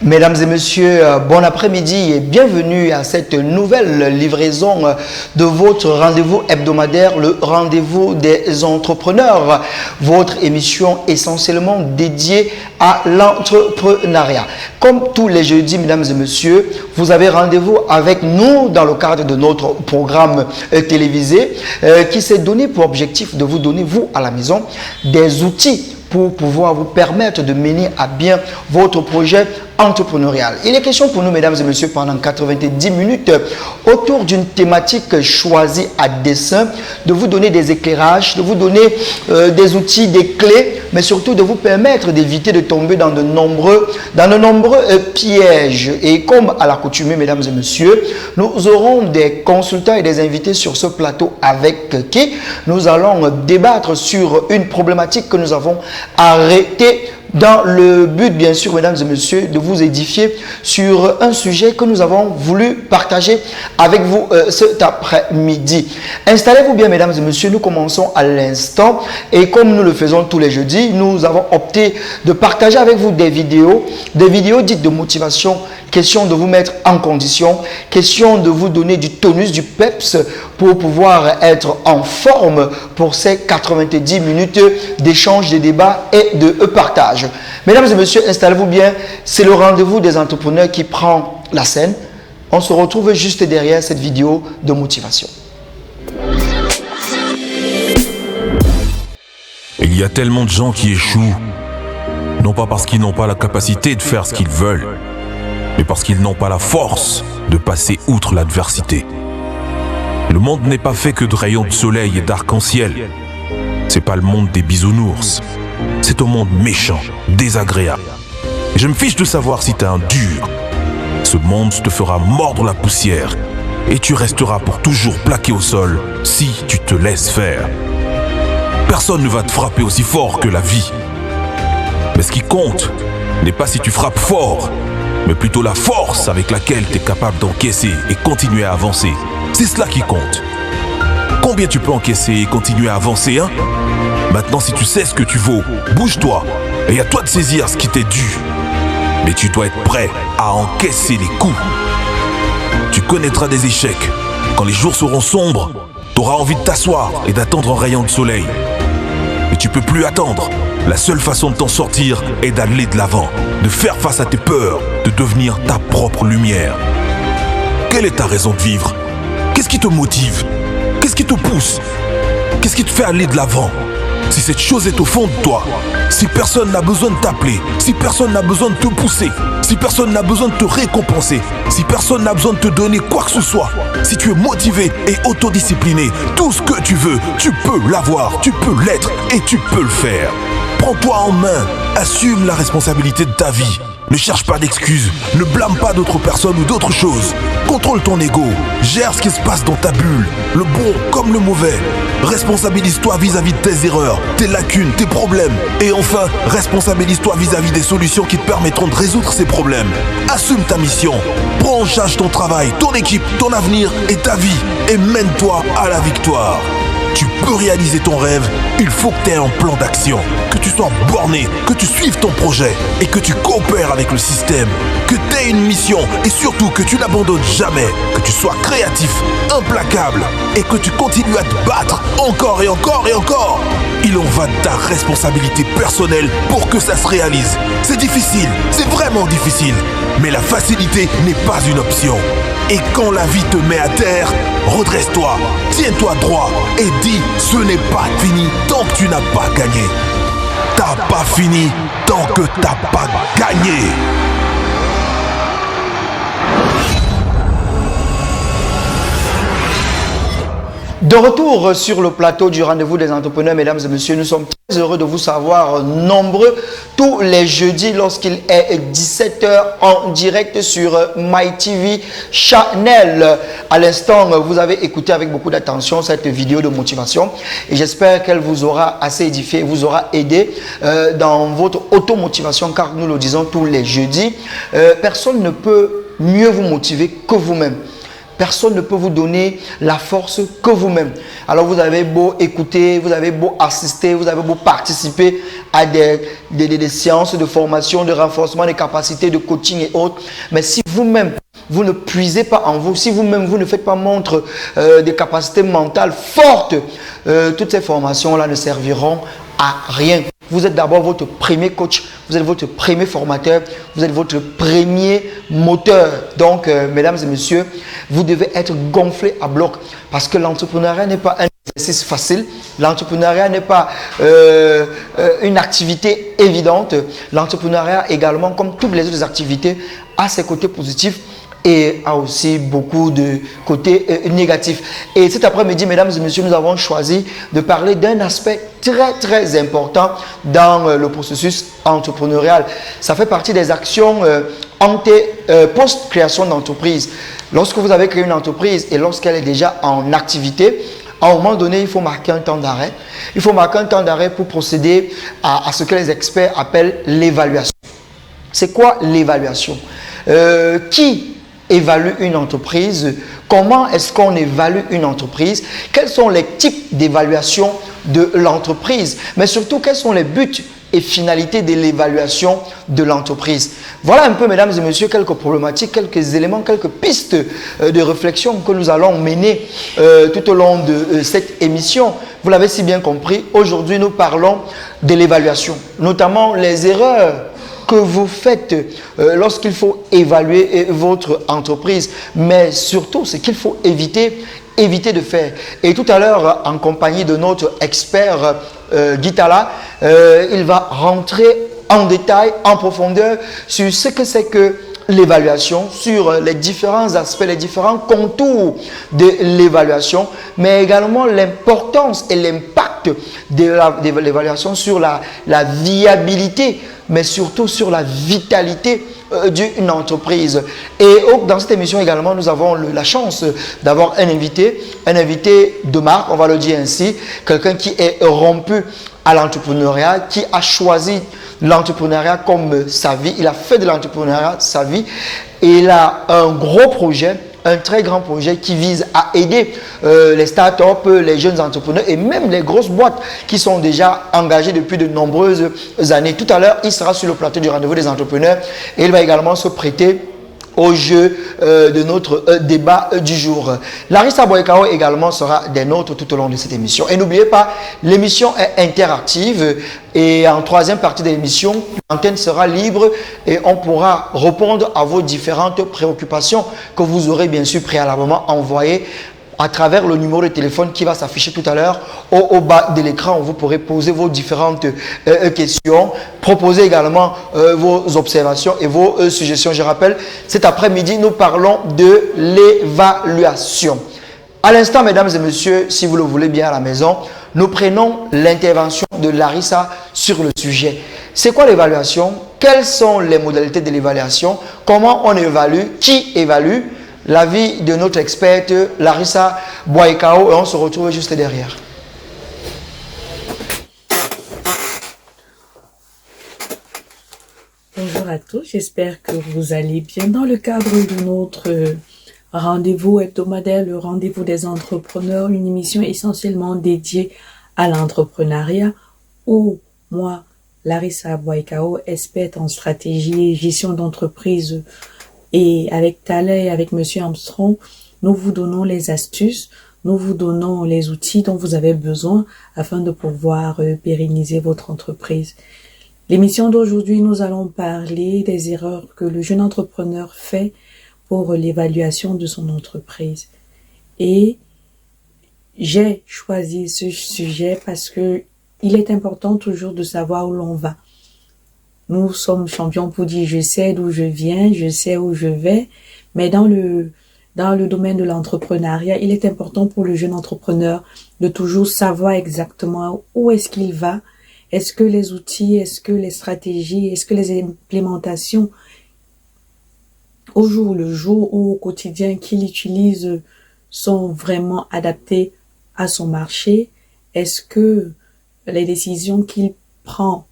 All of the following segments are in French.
Mesdames et messieurs, bon après-midi et bienvenue à cette nouvelle livraison de votre rendez-vous hebdomadaire, le rendez-vous des entrepreneurs, votre émission essentiellement dédiée à l'entrepreneuriat. Comme tous les jeudis, mesdames et messieurs, vous avez rendez-vous avec nous dans le cadre de notre programme télévisé qui s'est donné pour objectif de vous donner, vous à la maison, des outils pour pouvoir vous permettre de mener à bien votre projet entrepreneurial. Il est question pour nous, mesdames et messieurs, pendant 90 minutes, autour d'une thématique choisie à dessein, de vous donner des éclairages, de vous donner des outils, des clés, mais surtout de vous permettre d'éviter de tomber dans de nombreux pièges. Et comme à l'accoutumée, mesdames et messieurs, nous aurons des consultants et des invités sur ce plateau avec qui nous allons débattre sur une problématique que nous avons arrêtée dans le but, bien sûr, mesdames et messieurs, de vous édifier sur un sujet que nous avons voulu partager avec vous cet après-midi. Installez-vous bien, mesdames et messieurs, nous commençons à l'instant et comme nous le faisons tous les jeudis, nous avons opté de partager avec vous des vidéos dites de motivation, question de vous mettre en condition, question de vous donner du tonus, du peps pour pouvoir être en forme pour ces 90 minutes d'échange, de débat et de partage. Mesdames et messieurs, installez-vous bien. C'est le rendez-vous des entrepreneurs qui prend la scène. On se retrouve juste derrière cette vidéo de motivation. Il y a tellement de gens qui échouent, non pas parce qu'ils n'ont pas la capacité de faire ce qu'ils veulent, mais parce qu'ils n'ont pas la force de passer outre l'adversité. Le monde n'est pas fait que de rayons de soleil et d'arc-en-ciel. C'est pas le monde des bisounours. C'est un monde méchant, désagréable. Et je me fiche de savoir si t'es un dur. Ce monde te fera mordre la poussière et tu resteras pour toujours plaqué au sol si tu te laisses faire. Personne ne va te frapper aussi fort que la vie. Mais ce qui compte n'est pas si tu frappes fort, mais plutôt la force avec laquelle tu es capable d'encaisser et continuer à avancer. C'est cela qui compte. Combien tu peux encaisser et continuer à avancer, hein? Maintenant, si tu sais ce que tu vaux, bouge-toi et à toi de saisir ce qui t'est dû. Mais tu dois être prêt à encaisser les coups. Tu connaîtras des échecs. Quand les jours seront sombres, tu auras envie de t'asseoir et d'attendre un rayon de soleil. Mais tu peux plus attendre. La seule façon de t'en sortir est d'aller de l'avant, de faire face à tes peurs, de devenir ta propre lumière. Quelle est ta raison de vivre? Qu'est-ce qui te motive? Qu'est-ce qui te pousse? Qu'est-ce qui te fait aller de l'avant? Si cette chose est au fond de toi, si personne n'a besoin de t'appeler, si personne n'a besoin de te pousser, si personne n'a besoin de te récompenser, si personne n'a besoin de te donner quoi que ce soit, si tu es motivé et autodiscipliné, tout ce que tu veux, tu peux l'avoir, tu peux l'être et tu peux le faire. Prends-toi en main, assume la responsabilité de ta vie. Ne cherche pas d'excuses, ne blâme pas d'autres personnes ou d'autres choses. Contrôle ton ego, gère ce qui se passe dans ta bulle, le bon comme le mauvais. Responsabilise-toi vis-à-vis de tes erreurs, tes lacunes, tes problèmes. Et enfin, responsabilise-toi vis-à-vis des solutions qui te permettront de résoudre ces problèmes. Assume ta mission, prends en charge ton travail, ton équipe, ton avenir et ta vie. Et mène-toi à la victoire. Tu peux réaliser ton rêve, il faut que tu aies un plan d'action, que tu sois borné, que tu suives ton projet et que tu coopères avec le système, que tu aies une mission et surtout que tu n'abandonnes jamais, que tu sois créatif, implacable et que tu continues à te battre encore et encore et encore. Il en va de ta responsabilité personnelle pour que ça se réalise. C'est difficile, c'est vraiment difficile, mais la facilité n'est pas une option. Et quand la vie te met à terre, redresse-toi, tiens-toi droit et dis ce n'est pas fini tant que tu n'as pas gagné. T'as pas fini tant que t'as pas gagné. De retour sur le plateau du rendez-vous des entrepreneurs, mesdames et messieurs, nous sommes très heureux de vous savoir nombreux tous les jeudis lorsqu'il est 17h en direct sur MyTV Channel. À l'instant, vous avez écouté avec beaucoup d'attention cette vidéo de motivation et j'espère qu'elle vous aura assez édifié, vous aura aidé dans votre automotivation car nous le disons tous les jeudis, personne ne peut mieux vous motiver que vous-même. Personne ne peut vous donner la force que vous-même. Alors vous avez beau écouter, vous avez beau assister, vous avez beau participer à des séances de formation, de renforcement des capacités, de coaching et autres. Mais si vous-même, vous ne puisez pas en vous, si vous-même, vous ne faites pas montre des capacités mentales fortes, toutes ces formations-là ne serviront à rien. Vous êtes d'abord votre premier coach, vous êtes votre premier formateur, vous êtes votre premier moteur. Donc, mesdames et messieurs, vous devez être gonflé à bloc parce que l'entrepreneuriat n'est pas un exercice facile. L'entrepreneuriat n'est pas une activité évidente. L'entrepreneuriat également, comme toutes les autres activités, a ses côtés positifs et a aussi beaucoup de côtés négatifs. Et cet après-midi, mesdames et messieurs, nous avons choisi de parler d'un aspect très important dans le processus entrepreneurial. Ça fait partie des actions post-création d'entreprise. Lorsque vous avez créé une entreprise et lorsqu'elle est déjà en activité, à un moment donné, il faut marquer un temps d'arrêt. Il faut marquer un temps d'arrêt pour procéder à ce que les experts appellent l'évaluation. C'est quoi l'évaluation? Qui évalue une entreprise? Comment est-ce qu'on évalue une entreprise? Quels sont les types d'évaluation de l'entreprise? Mais surtout, quels sont les buts et finalités de l'évaluation de l'entreprise? Voilà un peu, mesdames et messieurs, quelques problématiques, quelques éléments, quelques pistes de réflexion que nous allons mener tout au long de cette émission. Vous l'avez si bien compris, aujourd'hui nous parlons de l'évaluation, notamment les erreurs que vous faites lorsqu'il faut évaluer votre entreprise, mais surtout ce qu'il faut éviter de faire. Et tout à l'heure, en compagnie de notre expert Guy Tala, il va rentrer en détail, en profondeur sur ce que c'est que l'évaluation, sur les différents aspects, les différents contours de l'évaluation, mais également l'importance et l'impact de l'évaluation sur la viabilité, mais surtout sur la vitalité d'une entreprise. Et dans cette émission également, nous avons la chance d'avoir un invité de marque, on va le dire ainsi, quelqu'un qui est rompu à l'entrepreneuriat, qui a choisi l'entrepreneuriat comme sa vie, il a fait de l'entrepreneuriat sa vie et il a un gros projet, un très grand projet qui vise à aider les startups, les jeunes entrepreneurs et même les grosses boîtes qui sont déjà engagées depuis de nombreuses années. Tout à l'heure, il sera sur le plateau du rendez-vous des entrepreneurs et il va également se prêter au jeu de notre débat du jour. Larissa Boykao également sera des nôtres tout au long de cette émission. Et n'oubliez pas, l'émission est interactive et en troisième partie de l'émission, l'antenne sera libre et on pourra répondre à vos différentes préoccupations que vous aurez bien sûr préalablement envoyées à travers le numéro de téléphone qui va s'afficher tout à l'heure au bas de l'écran. Vous pourrez poser vos différentes questions, proposer également vos observations et vos suggestions. Je rappelle, cet après-midi, nous parlons de l'évaluation. À l'instant, mesdames et messieurs, si vous le voulez bien à la maison, nous prenons l'intervention de Larissa sur le sujet. C'est quoi l'évaluation? Quelles sont les modalités de l'évaluation? Comment on évalue? Qui évalue? L'avis de notre experte Larissa Boykao et on se retrouve juste derrière. Bonjour à tous, j'espère que vous allez bien. Dans le cadre de notre rendez-vous hebdomadaire, le rendez-vous des entrepreneurs, une émission essentiellement dédiée à l'entrepreneuriat où moi, Larissa Boykao, experte en stratégie et gestion d'entreprise, et avec Thaler et avec Monsieur Armstrong, nous vous donnons les astuces, nous vous donnons les outils dont vous avez besoin afin de pouvoir pérenniser votre entreprise. L'émission d'aujourd'hui, nous allons parler des erreurs que le jeune entrepreneur fait pour l'évaluation de son entreprise. Et j'ai choisi ce sujet parce que il est important toujours de savoir où l'on va. Nous sommes champions pour dire je sais d'où je viens, je sais où je vais, mais dans le domaine de l'entrepreneuriat, il est important pour le jeune entrepreneur de toujours savoir exactement où est-ce qu'il va, est-ce que les outils, est-ce que les stratégies, est-ce que les implémentations au jour le jour ou au quotidien qu'il utilise sont vraiment adaptées à son marché, est-ce que les décisions qu'il prend,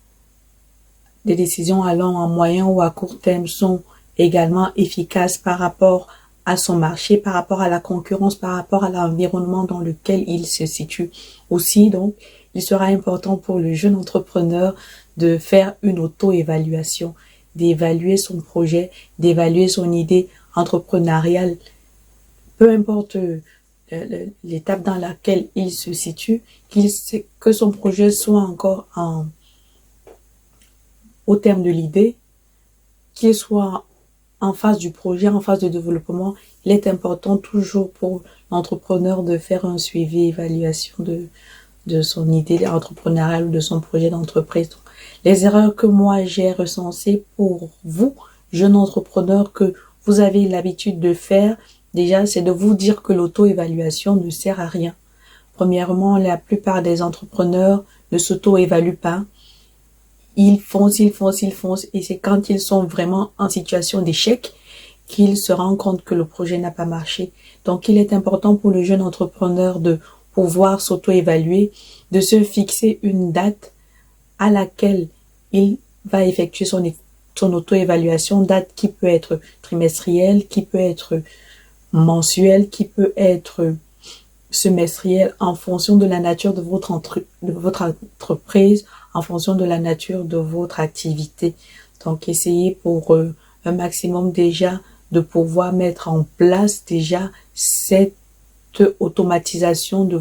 des décisions allant à moyen ou à court terme sont également efficaces par rapport à son marché, par rapport à la concurrence, par rapport à l'environnement dans lequel il se situe. Aussi, donc, il sera important pour le jeune entrepreneur de faire une auto-évaluation, d'évaluer son projet, d'évaluer son idée entrepreneuriale, peu importe l'étape dans laquelle il se situe, que son projet soit encore au terme de l'idée, qu'il soit en phase du projet, en phase de développement. Il est important toujours pour l'entrepreneur de faire un suivi, évaluation de son idée entrepreneuriale ou de son projet d'entreprise. Les erreurs que moi j'ai recensées pour vous, jeunes entrepreneurs, que vous avez l'habitude de faire, déjà, c'est de vous dire que l'auto-évaluation ne sert à rien. Premièrement, la plupart des entrepreneurs ne s'auto-évaluent pas. Ils foncent, et c'est quand ils sont vraiment en situation d'échec qu'ils se rendent compte que le projet n'a pas marché. Donc, il est important pour le jeune entrepreneur de pouvoir s'auto-évaluer, de se fixer une date à laquelle il va effectuer son auto-évaluation, date qui peut être trimestrielle, qui peut être mensuelle, qui peut être semestrielle, en fonction de la nature de votre entreprise, en fonction de la nature de votre activité. Donc, essayez pour un maximum déjà de pouvoir mettre en place déjà cette automatisation de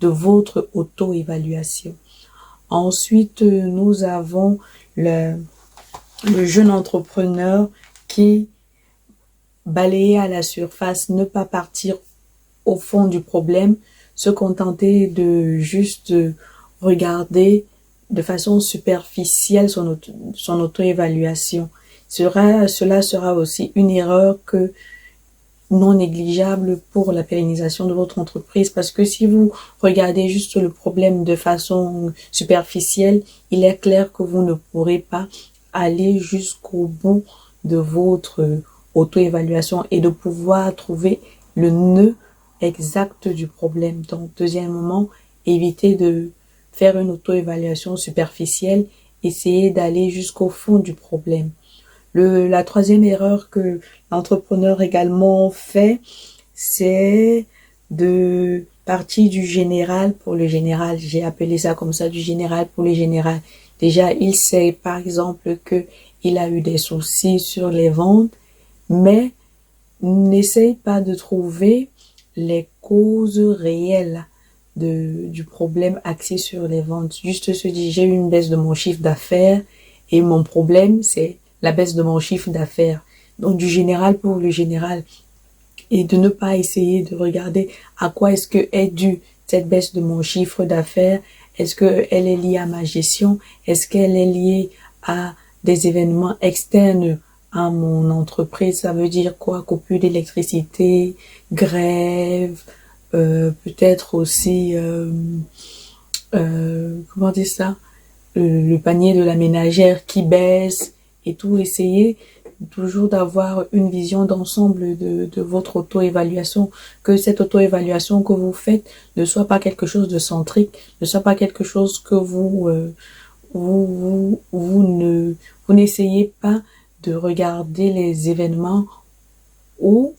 votre auto-évaluation. Ensuite, nous avons le jeune entrepreneur qui balayer à la surface, ne pas partir au fond du problème, se contenter de juste regarder de façon superficielle son auto-évaluation. Cela sera aussi une erreur non négligeable pour la pérennisation de votre entreprise, parce que si vous regardez juste le problème de façon superficielle, il est clair que vous ne pourrez pas aller jusqu'au bout de votre auto-évaluation et de pouvoir trouver le nœud exact du problème. Donc, deuxièmement, évitez de faire une auto-évaluation superficielle, essayez d'aller jusqu'au fond du problème. La troisième erreur que l'entrepreneur également fait, c'est de partir du général pour le général. J'ai appelé ça comme ça, du général pour le général. Déjà, il sait par exemple que il a eu des soucis sur les ventes, mais n'essaye pas de trouver les causes réelles du problème axé sur les ventes. Juste se dire, j'ai eu une baisse de mon chiffre d'affaires et mon problème, c'est la baisse de mon chiffre d'affaires. Donc, du général pour le général. Et de ne pas essayer de regarder à quoi est-ce que est due cette baisse de mon chiffre d'affaires. Est-ce qu'elle est liée à ma gestion? Est-ce qu'elle est liée à des événements externes à mon entreprise? Ça veut dire quoi? Coupure d'électricité, grève, peut-être aussi, comment dire ça? Le panier de la ménagère qui baisse et tout. Essayer toujours d'avoir une vision d'ensemble de votre auto-évaluation, que cette auto-évaluation que vous faites ne soit pas quelque chose de centrique, ne soit pas quelque chose que vous n'essayez pas de regarder les événements ou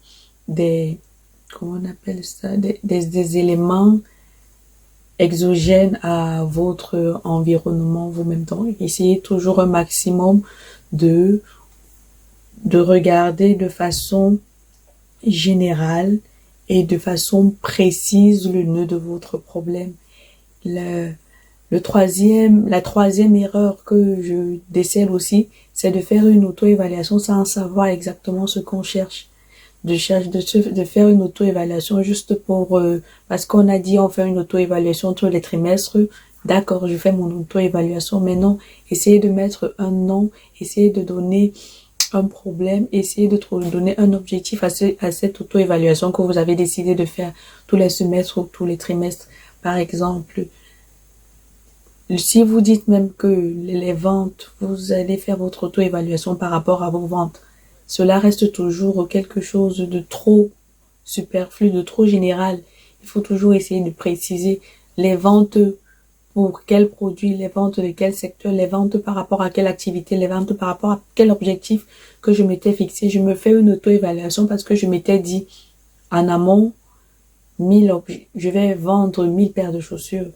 comment on appelle ça, des éléments exogènes à votre environnement vous-même. Donc, essayez toujours un maximum de regarder de façon générale et de façon précise le nœud de votre problème. La troisième erreur que je décèle aussi, c'est de faire une auto-évaluation sans savoir exactement ce qu'on cherche. De faire une auto-évaluation juste pour parce qu'on a dit on fait une auto-évaluation tous les trimestres. D'accord, je fais mon auto-évaluation, mais non, essayez de mettre un nom, essayez de donner un problème, essayez de donner un objectif à cette auto-évaluation que vous avez décidé de faire tous les semestres ou tous les trimestres. Par exemple, si vous dites même que les ventes, vous allez faire votre auto-évaluation par rapport à vos ventes, cela reste toujours quelque chose de trop superflu, de trop général. Il faut toujours essayer de préciser les ventes pour quel produit, les ventes de quel secteur, les ventes par rapport à quelle activité, les ventes par rapport à quel objectif que je m'étais fixé. Je me fais une auto-évaluation parce que je m'étais dit en amont, je vais vendre 1000 paires de chaussures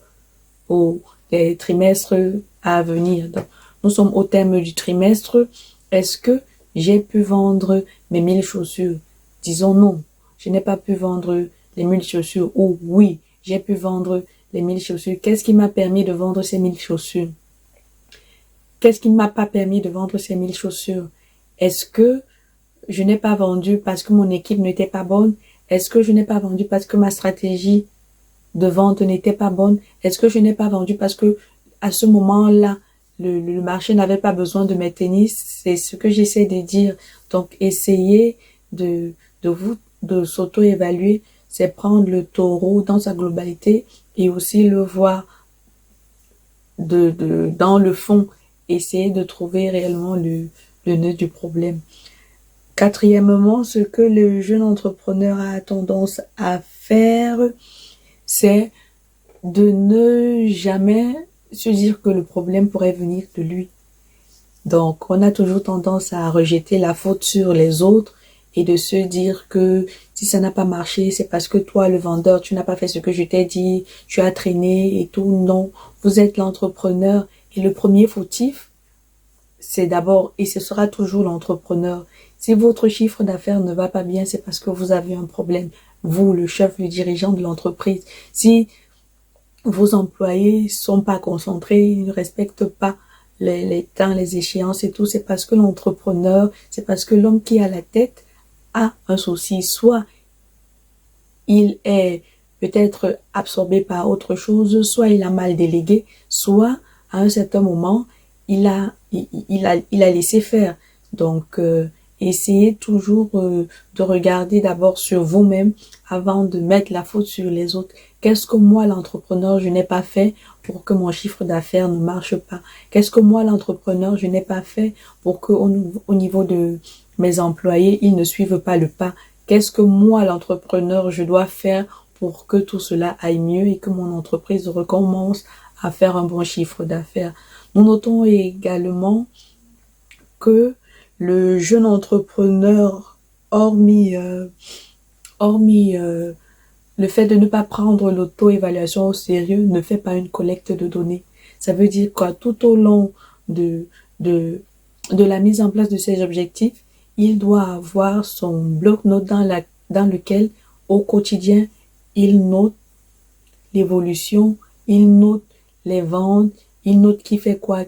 pour les trimestres à venir. Donc, nous sommes au terme du trimestre. Est-ce que j'ai pu vendre mes 1000 chaussures? Disons non, je n'ai pas pu vendre les 1000 chaussures. Ou oui, j'ai pu vendre les 1000 chaussures. Qu'est-ce qui m'a permis de vendre ces 1000 chaussures? Qu'est-ce qui ne m'a pas permis de vendre ces 1000 chaussures? Est-ce que je n'ai pas vendu parce que mon équipe n'était pas bonne? Est-ce que je n'ai pas vendu parce que ma stratégie de vente n'était pas bonne? Est-ce que je n'ai pas vendu parce que à ce moment-là, le marché n'avait pas besoin de mes tennis? C'est ce que j'essaie de dire. Donc, essayez de s'auto-évaluer, c'est prendre le taureau dans sa globalité et aussi le voir dans le fond, essayer de trouver réellement le nœud du problème. Quatrièmement, ce que le jeune entrepreneur a tendance à faire, c'est de ne jamais se dire que le problème pourrait venir de lui. Donc, on a toujours tendance à rejeter la faute sur les autres et de se dire que si ça n'a pas marché, c'est parce que toi, le vendeur, tu n'as pas fait ce que je t'ai dit, tu as traîné et tout. Non, vous êtes l'entrepreneur et le premier fautif, c'est d'abord, et ce sera toujours l'entrepreneur. Si votre chiffre d'affaires ne va pas bien, c'est parce que vous avez un problème. Vous, le chef, le dirigeant de l'entreprise. Si vos employés sont pas concentrés, ils ne respectent pas les temps, les échéances et tout, c'est parce que l'entrepreneur, c'est parce que l'homme qui est à la tête a un souci. Soit il est peut-être absorbé par autre chose, soit il a mal délégué, soit à un certain moment, il a laissé faire. Donc, essayez toujours de regarder d'abord sur vous-même avant de mettre la faute sur les autres. Qu'est-ce que moi, l'entrepreneur, je n'ai pas fait pour que mon chiffre d'affaires ne marche pas? Qu'est-ce que moi, l'entrepreneur, je n'ai pas fait pour que au niveau de mes employés, ils ne suivent pas le pas? Qu'est-ce que moi, l'entrepreneur, je dois faire pour que tout cela aille mieux et que mon entreprise recommence à faire un bon chiffre d'affaires? Nous notons également que le jeune entrepreneur, hormis le fait de ne pas prendre l'auto-évaluation au sérieux, ne fait pas une collecte de données. Ça veut dire quoi? Tout au long de la mise en place de ses objectifs, il doit avoir son bloc-notes dans lequel, au quotidien, il note l'évolution, il note les ventes, il note qui fait quoi,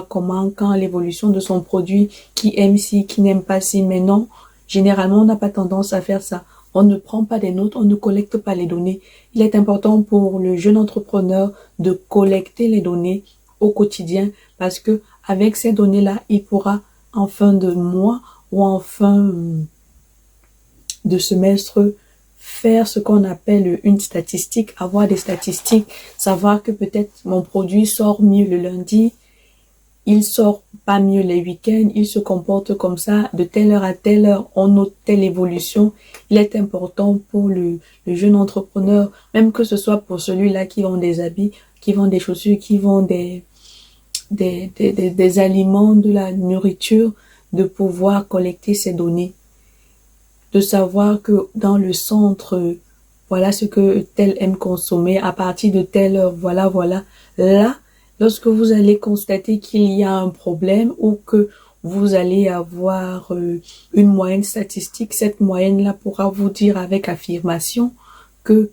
comment, quand, l'évolution de son produit, qui aime ci, qui n'aime pas ci, mais non. Généralement, on n'a pas tendance à faire ça. On ne prend pas des notes, on ne collecte pas les données. Il est important pour le jeune entrepreneur de collecter les données au quotidien parce que avec ces données-là, il pourra en fin de mois ou en fin de semestre faire ce qu'on appelle une statistique, avoir des statistiques, savoir que peut-être mon produit sort mieux le lundi, il sort pas mieux les week-ends, il se comporte comme ça, de telle heure à telle heure, on note telle évolution. Il est important pour le jeune entrepreneur, même que ce soit pour celui-là qui vend des habits, qui vend des chaussures, qui vend des aliments, de la nourriture, de pouvoir collecter ces données. De savoir que dans le centre, voilà ce que tel aime consommer, à partir de telle heure, voilà. Là, lorsque vous allez constater qu'il y a un problème ou que vous allez avoir une moyenne statistique, cette moyenne-là pourra vous dire avec affirmation que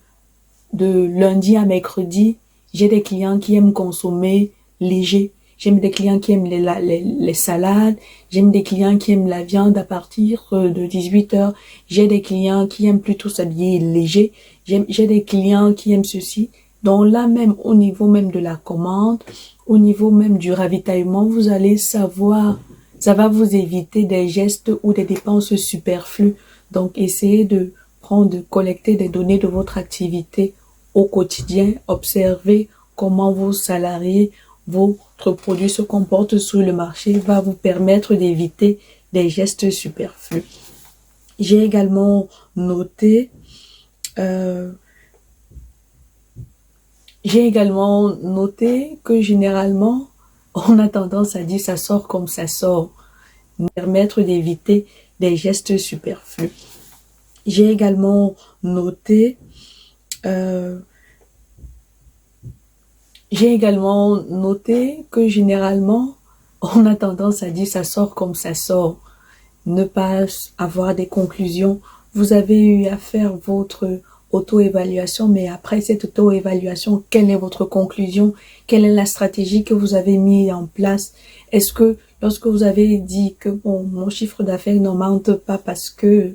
de lundi à mercredi, j'ai des clients qui aiment consommer léger. J'aime des clients qui aiment les salades. J'aime des clients qui aiment la viande à partir de 18 heures. J'ai des clients qui aiment plutôt s'habiller léger. J'ai des clients qui aiment ceci. Donc là même, au niveau même de la commande, au niveau même du ravitaillement, vous allez savoir, ça va vous éviter des gestes ou des dépenses superflues. Donc essayez de collecter des données de votre activité au quotidien. Observez comment vos salariés, votre produit se comporte sur le marché, va vous permettre d'éviter des gestes superflus. J'ai également noté J'ai également noté que généralement, on a tendance à dire ça sort comme ça sort, nous permettre d'éviter des gestes superflus. J'ai également noté que généralement, on a tendance à dire ça sort comme ça sort, ne pas avoir des conclusions. Vous avez eu à faire votre auto-évaluation, mais après cette auto-évaluation, quelle est votre conclusion? Quelle est la stratégie que vous avez mise en place? Est-ce que lorsque vous avez dit que bon, mon chiffre d'affaires n'augmente pas parce que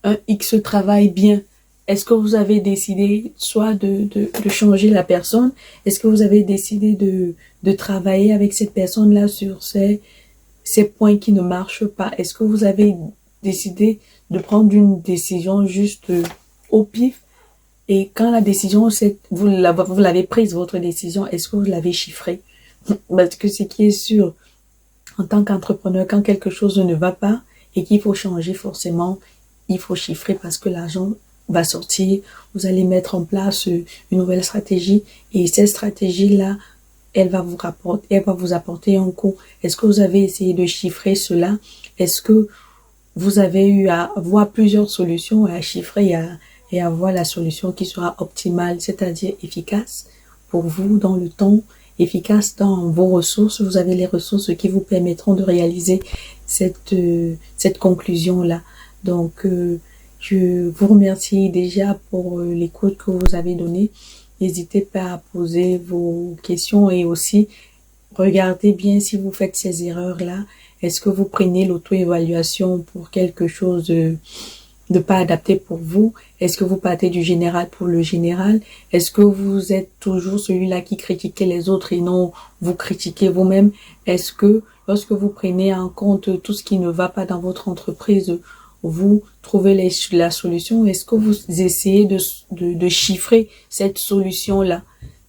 un X travaille bien, est-ce que vous avez décidé soit de changer la personne? Est-ce que vous avez décidé de travailler avec cette personne-là sur ces points qui ne marchent pas? Est-ce que vous avez décidé de prendre une décision juste au pif? Et quand la décision, vous l'avez prise, votre décision, est-ce que vous l'avez chiffrée? Parce que ce qui est sûr, en tant qu'entrepreneur, quand quelque chose ne va pas et qu'il faut changer forcément, il faut chiffrer parce que l'argent va sortir. Vous allez mettre en place une nouvelle stratégie et cette stratégie-là, elle va vous apporter un coût. Est-ce que vous avez essayé de chiffrer cela? Est-ce que vous avez eu à voir plusieurs solutions et à chiffrer et à voir la solution qui sera optimale, c'est-à-dire efficace pour vous dans le temps, efficace dans vos ressources? Vous avez les ressources qui vous permettront de réaliser cette conclusion-là. Donc, je vous remercie déjà pour l'écoute que vous avez donnée. N'hésitez pas à poser vos questions et aussi regardez bien si vous faites ces erreurs-là. Est-ce que vous prenez l'auto-évaluation pour quelque chose de pas adapté pour vous? Est-ce que vous partez du général pour le général? Est-ce que vous êtes toujours celui-là qui critiquait les autres et non vous critiquez vous-même? Est-ce que lorsque vous prenez en compte tout ce qui ne va pas dans votre entreprise, vous trouvez la solution? Est-ce que vous essayez de chiffrer cette solution-là?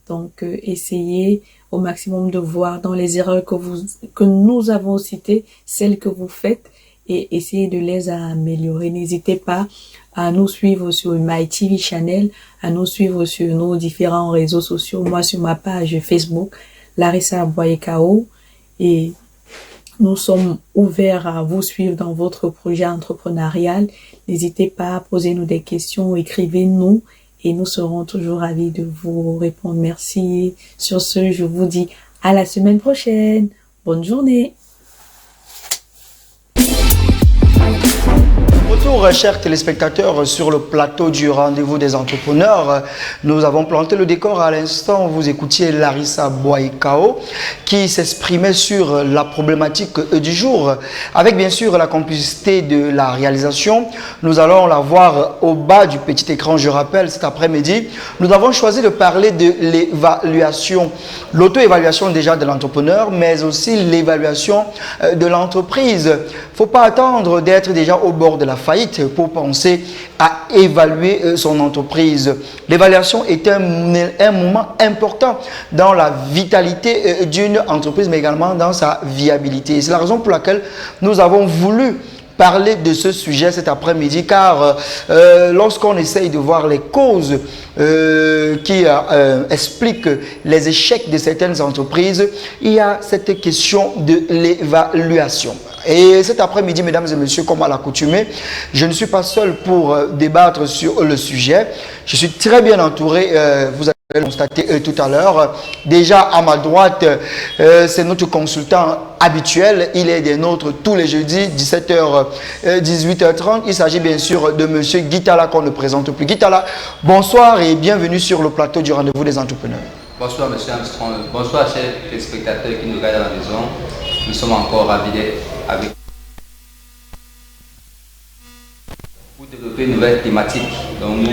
Donc, essayez au maximum de voir dans les erreurs que nous avons citées, celles que vous faites, et essayez de les améliorer. N'hésitez pas à nous suivre sur MyTV Channel, à nous suivre sur nos différents réseaux sociaux. Moi, sur ma page Facebook, Larissa Boyekao, et nous sommes ouverts à vous suivre dans votre projet entrepreneurial. N'hésitez pas à poser nous des questions, écrivez-nous et nous serons toujours ravis de vous répondre. Merci. Sur ce, je vous dis à la semaine prochaine. Bonne journée. Bonjour chers téléspectateurs sur le plateau du rendez-vous des entrepreneurs. Nous avons planté le décor à l'instant. Vous écoutiez Larissa Boyekao qui s'exprimait sur la problématique du jour avec bien sûr la complicité de la réalisation. Nous allons la voir au bas du petit écran. Je rappelle, cet après-midi, nous avons choisi de parler de l'évaluation, l'auto-évaluation déjà de l'entrepreneur, mais aussi l'évaluation de l'entreprise. Il ne faut pas attendre d'être déjà au bord de la faillite pour penser à évaluer son entreprise. L'évaluation est un moment important dans la vitalité d'une entreprise, mais également dans sa viabilité. C'est la raison pour laquelle nous avons voulu parler de ce sujet cet après-midi, car lorsqu'on essaye de voir les causes qui expliquent les échecs de certaines entreprises, il y a cette question de l'évaluation. Et cet après-midi, mesdames et messieurs, comme à l'accoutumée, je ne suis pas seul pour débattre sur le sujet. Je suis très bien entouré, vous avez constaté tout à l'heure. Déjà à ma droite, c'est notre consultant habituel. Il est des nôtres tous les jeudis, 17h, 18h30. Il s'agit bien sûr de monsieur Guitala qu'on ne présente plus. Guitala, bonsoir et bienvenue sur le plateau du rendez-vous des entrepreneurs. Bonsoir monsieur Armstrong, bonsoir chers téléspectateurs qui nous regardent à la maison. Nous sommes encore ravis d'être avec pour développer une nouvelle thématique. Donc nous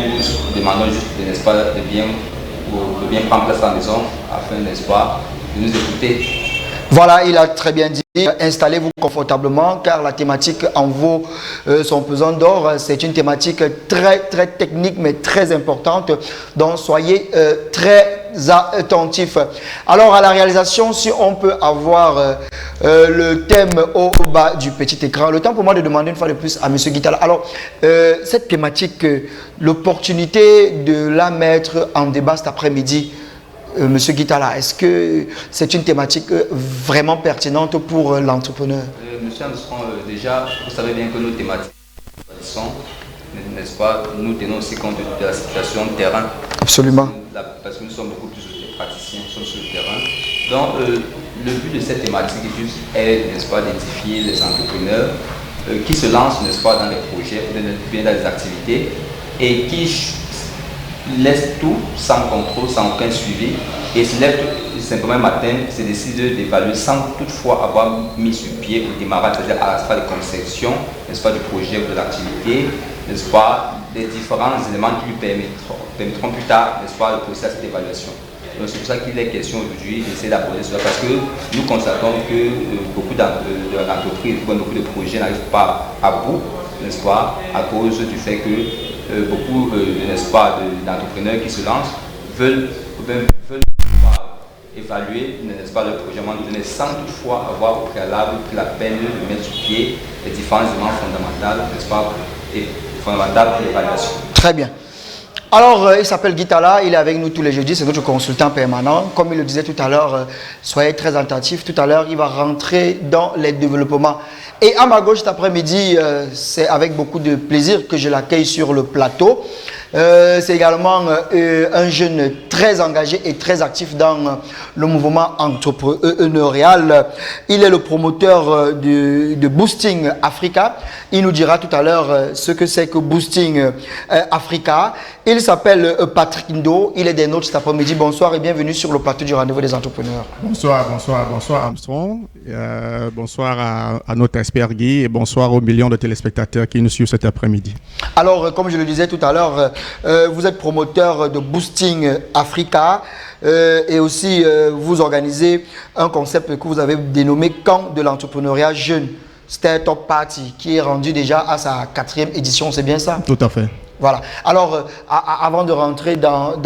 demandons juste, n'est-ce pas, de bien prendre place à la maison afin, n'est-ce pas, de nous écouter. Voilà, il a très bien dit, installez-vous confortablement car la thématique en vaut son pesant d'or. C'est une thématique très technique mais très importante. Donc soyez très attentifs. Alors à la réalisation, si on peut avoir le thème au bas du petit écran. Le temps pour moi de demander une fois de plus à M. Guitala. Alors, cette thématique, l'opportunité de la mettre en débat cet après-midi, Monsieur Guitala, est-ce que c'est une thématique vraiment pertinente pour l'entrepreneur? Monsieur Armstrong, déjà, vous savez bien que nos thématiques sont, n'est-ce pas, nous tenons aussi compte de la situation de terrain. Absolument. Parce que nous sommes beaucoup plus des praticiens, nous sommes sur le terrain. Donc, le but de cette thématique est, n'est-ce pas, d'édifier les entrepreneurs qui se lancent, n'est-ce pas, dans les projets, bien dans les activités et qui laisse tout sans contrôle, sans aucun suivi et se lève simplement un matin, se décide d'évaluer sans toutefois avoir mis sur pied au démarrage, c'est-à-dire à la phase de conception, n'est-ce pas, du projet ou de l'activité, n'est-ce pas, des différents éléments qui lui permettront plus tard, n'est-ce pas, de procéder à cette évaluation. Donc c'est pour ça qu'il est question aujourd'hui d'essayer d'aborder cela parce que nous constatons que beaucoup d'entreprises, beaucoup de projets n'arrivent pas à bout, n'est-ce pas, à cause du fait que beaucoup, n'est-ce pas, d'entrepreneurs qui se lancent veulent évaluer, n'est-ce pas, le projet à un moment donné sans toutefois avoir au préalable pris la peine de mettre sur pied les différents éléments fondamentaux, n'est-ce pas, et fondamentaux pour l'évaluation. Très bien. Alors, il s'appelle Guitala, il est avec nous tous les jeudis, c'est notre consultant permanent. Comme il le disait tout à l'heure, soyez très attentifs. Tout à l'heure, il va rentrer dans les développements. Et à ma gauche cet après-midi, c'est avec beaucoup de plaisir que je l'accueille sur le plateau. C'est également un jeune très engagé et très actif dans le mouvement entrepreneurial. Il est le promoteur de Boosting Africa. Il nous dira tout à l'heure ce que c'est que Boosting Africa. Il s'appelle Patrick Ndo. Il est des nôtres cet après-midi. Bonsoir et bienvenue sur le plateau du Rendez-vous des entrepreneurs. Bonsoir Armstrong. Bonsoir à notre expert Guy et bonsoir aux millions de téléspectateurs qui nous suivent cet après-midi. Alors, comme je le disais tout à l'heure, vous êtes promoteur de Boosting Africa et aussi vous organisez un concept que vous avez dénommé Camp de l'entrepreneuriat jeune, Startup Party, qui est rendu déjà à sa 4e édition, c'est bien ça? Tout à fait. Voilà. Alors, avant de rentrer dans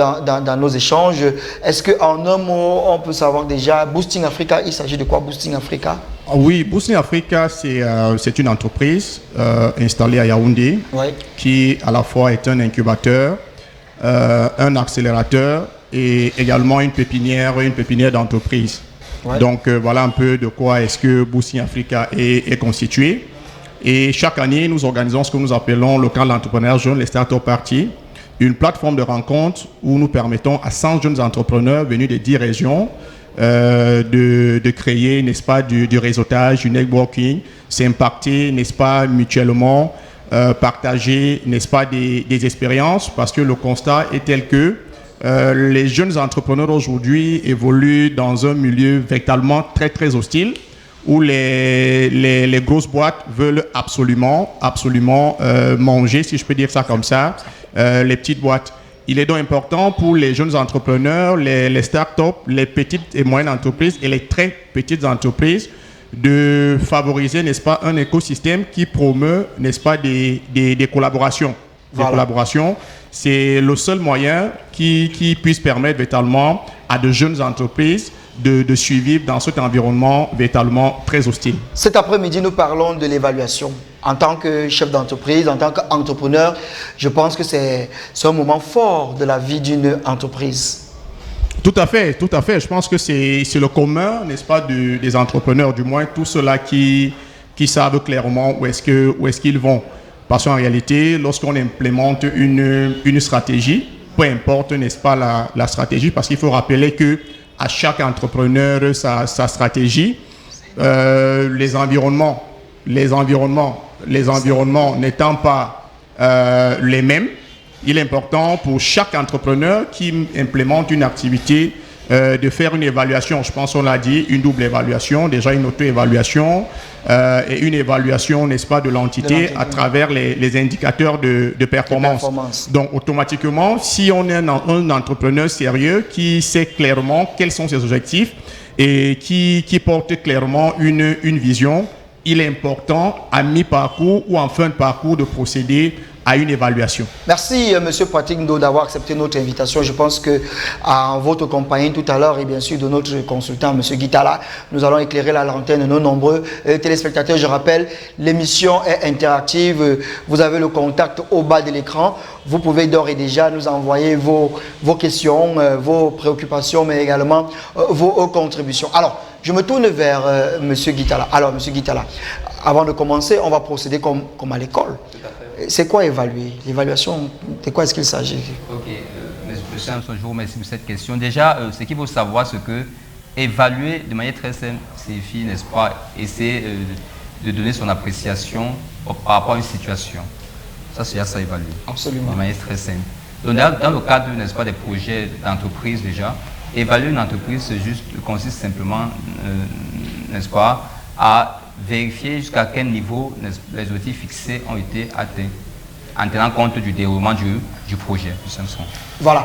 nos échanges, est-ce qu'en un mot, on peut savoir déjà, Boosting Africa, il s'agit de quoi Boosting Africa? Oui, Boosting Africa, c'est une entreprise installée à Yaoundé, ouais, qui à la fois est un incubateur, un accélérateur et également une pépinière d'entreprise. Ouais. Donc, voilà un peu de quoi est-ce que Boosting Africa est constitué. Et chaque année, nous organisons ce que nous appelons le camp de l'entrepreneur jeune, les Startup Party, une plateforme de rencontre où nous permettons à 100 jeunes entrepreneurs venus des 10 régions de créer, n'est-ce pas, du réseautage, du networking, s'impacter, n'est-ce pas, mutuellement, partager, n'est-ce pas, des expériences, parce que le constat est tel que les jeunes entrepreneurs aujourd'hui évoluent dans un milieu véritablement très, très hostile, où les grosses boîtes veulent absolument manger, si je peux dire ça comme ça, les petites boîtes. Il est donc important pour les jeunes entrepreneurs, les startups, les petites et moyennes entreprises et les très petites entreprises de favoriser, n'est-ce pas, un écosystème qui promeut, n'est-ce pas, des collaborations. Voilà. Des collaborations, c'est le seul moyen qui puisse permettre véritablement à de jeunes entreprises de survivre dans cet environnement véritablement très hostile. Cet après-midi, nous parlons de l'évaluation. En tant que chef d'entreprise, en tant qu'entrepreneur, je pense que c'est un moment fort de la vie d'une entreprise. Tout à fait. Je pense que c'est le commun, n'est-ce pas, des entrepreneurs, du moins tous ceux-là qui savent clairement où est-ce qu'ils vont. Parce qu'en réalité, lorsqu'on implémente une stratégie, peu importe, n'est-ce pas, la stratégie, parce qu'il faut rappeler que à chaque entrepreneur sa stratégie, les environnements n'étant pas les mêmes, il est important pour chaque entrepreneur qui implémente une activité de faire une évaluation. Je pense qu'on l'a dit, une double évaluation, déjà une auto-évaluation et une évaluation, n'est-ce pas, de l'entité à travers les indicateurs de performance. Donc automatiquement, si on est un entrepreneur sérieux qui sait clairement quels sont ses objectifs et qui porte clairement une vision, il est important à mi-parcours ou en fin de parcours de procéder à une évaluation. Merci Monsieur Patrick Ndo d'avoir accepté notre invitation. Je pense que en votre compagnie tout à l'heure et bien sûr de notre consultant Monsieur Guitala, nous allons éclairer la lanterne de nos nombreux téléspectateurs. Je rappelle, l'émission est interactive. Vous avez le contact au bas de l'écran. Vous pouvez d'ores et déjà nous envoyer vos questions, vos préoccupations, mais également vos contributions. Alors, je me tourne vers Monsieur Guitala. Alors, Monsieur Guitala, avant de commencer, on va procéder comme à l'école. C'est quoi évaluer? L'évaluation, de quoi est-ce qu'il s'agit? Ok, Monsieur Samson, je vous remercie pour cette question. Déjà, ce qu'il faut savoir, c'est que évaluer de manière très simple signifie, n'est-ce pas, essayer de donner son appréciation par rapport à une situation. Ça, c'est ça, évaluer. Absolument. De manière très simple. Donc, dans le cadre, n'est-ce pas, des projets d'entreprise, déjà, évaluer une entreprise, consiste simplement, n'est-ce pas, à vérifier jusqu'à quel niveau les objectifs fixés ont été atteints, en tenant compte du déroulement du projet, du Samson. Voilà.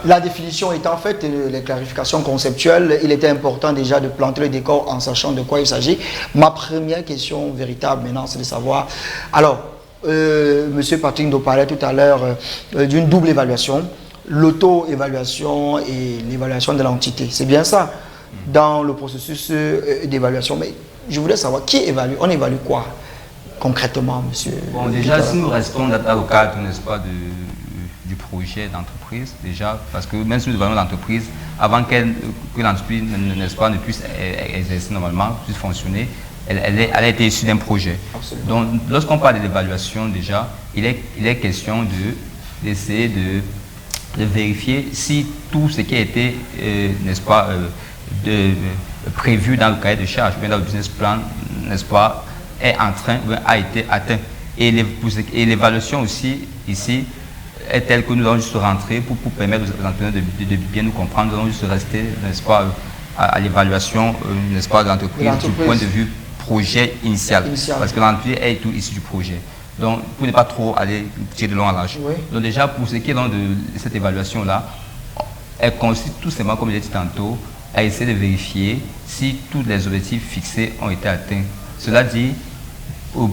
La définition étant faite, les clarifications conceptuelles, il était important déjà de planter le décor en sachant de quoi il s'agit. Ma première question véritable maintenant, c'est de savoir, alors, Monsieur Patrick Ndo parlait tout à l'heure d'une double évaluation, l'auto-évaluation et l'évaluation de l'entité. C'est bien ça, dans le processus d'évaluation. Mais je voulais savoir, qui évalue? On évalue quoi concrètement, monsieur? Bon, déjà, si nous restons dans le cadre, n'est-ce pas, du projet d'entreprise, déjà, parce que même si nous évaluons l'entreprise, avant que l'entreprise, n'est-ce pas, ne puisse exercer normalement, puisse fonctionner, elle a été issue d'un projet. Absolument. Donc, lorsqu'on parle de l'évaluation, déjà, il est question d'essayer de vérifier si tout ce qui a été, n'est-ce pas, prévu dans le cahier de charge, bien dans le business plan, n'est-ce pas, est en train, a été atteint. Et l'évaluation aussi, ici, est telle que nous allons juste rentrer pour permettre aux entrepreneurs de bien nous comprendre. Nous allons juste rester, n'est-ce pas, à l'évaluation, n'est-ce pas, de l'entreprise du point de vue projet initial. Parce que l'entreprise est tout issu du projet. Donc, pour ne pas trop aller tirer de long à large. Oui. Donc déjà, pour ce qui est de cette évaluation-là, elle consiste tout simplement, comme je l'ai dit tantôt, à essayer de vérifier si tous les objectifs fixés ont été atteints. Cela dit,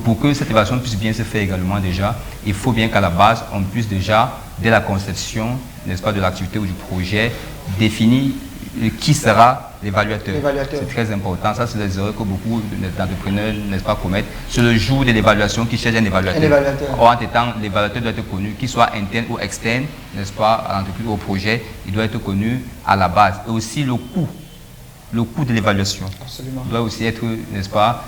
pour que cette évaluation puisse bien se faire également déjà, il faut bien qu'à la base, on puisse déjà, dès la conception, n'est-ce pas, de l'activité ou du projet, définir qui sera l'évaluateur. C'est très important. Ça, c'est des erreurs que beaucoup d'entrepreneurs, n'est-ce pas, commettent. C'est le jour de l'évaluation qui cherche un évaluateur. Or, en temps, l'évaluateur doit être connu, qu'il soit interne ou externe, n'est-ce pas, à l'entreprise ou au projet, il doit être connu à la base. Et aussi le coût de l'évaluation doit aussi être, n'est-ce pas,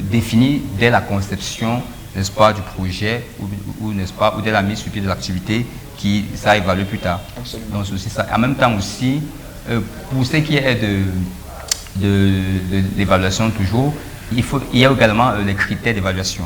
défini dès la conception, n'est-ce pas, du projet ou n'est-ce pas, ou dès la mise sur pied de l'activité qui sera évaluée plus tard. Absolument. Donc c'est aussi ça. En même temps aussi, pour ce qui est de l'évaluation toujours, il y a également les critères d'évaluation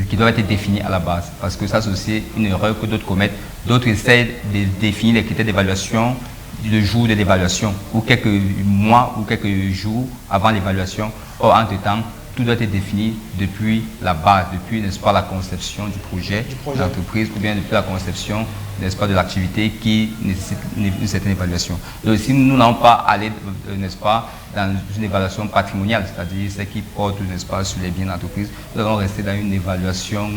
qui doivent être définis à la base, parce que ça c'est aussi une erreur que d'autres commettent. D'autres essaient de définir les critères d'évaluation le jour de l'évaluation ou quelques mois ou quelques jours avant l'évaluation. Or, entre-temps, tout doit être défini depuis la base, depuis, n'est-ce pas, la conception du projet d'entreprise ou bien depuis la conception, n'est-ce pas, de l'activité qui nécessite une certaine évaluation. Donc, si nous n'allons pas aller, n'est-ce pas, dans une évaluation patrimoniale, c'est-à-dire celle qui porte, n'est-ce pas, sur les biens d'entreprise, nous allons rester dans une évaluation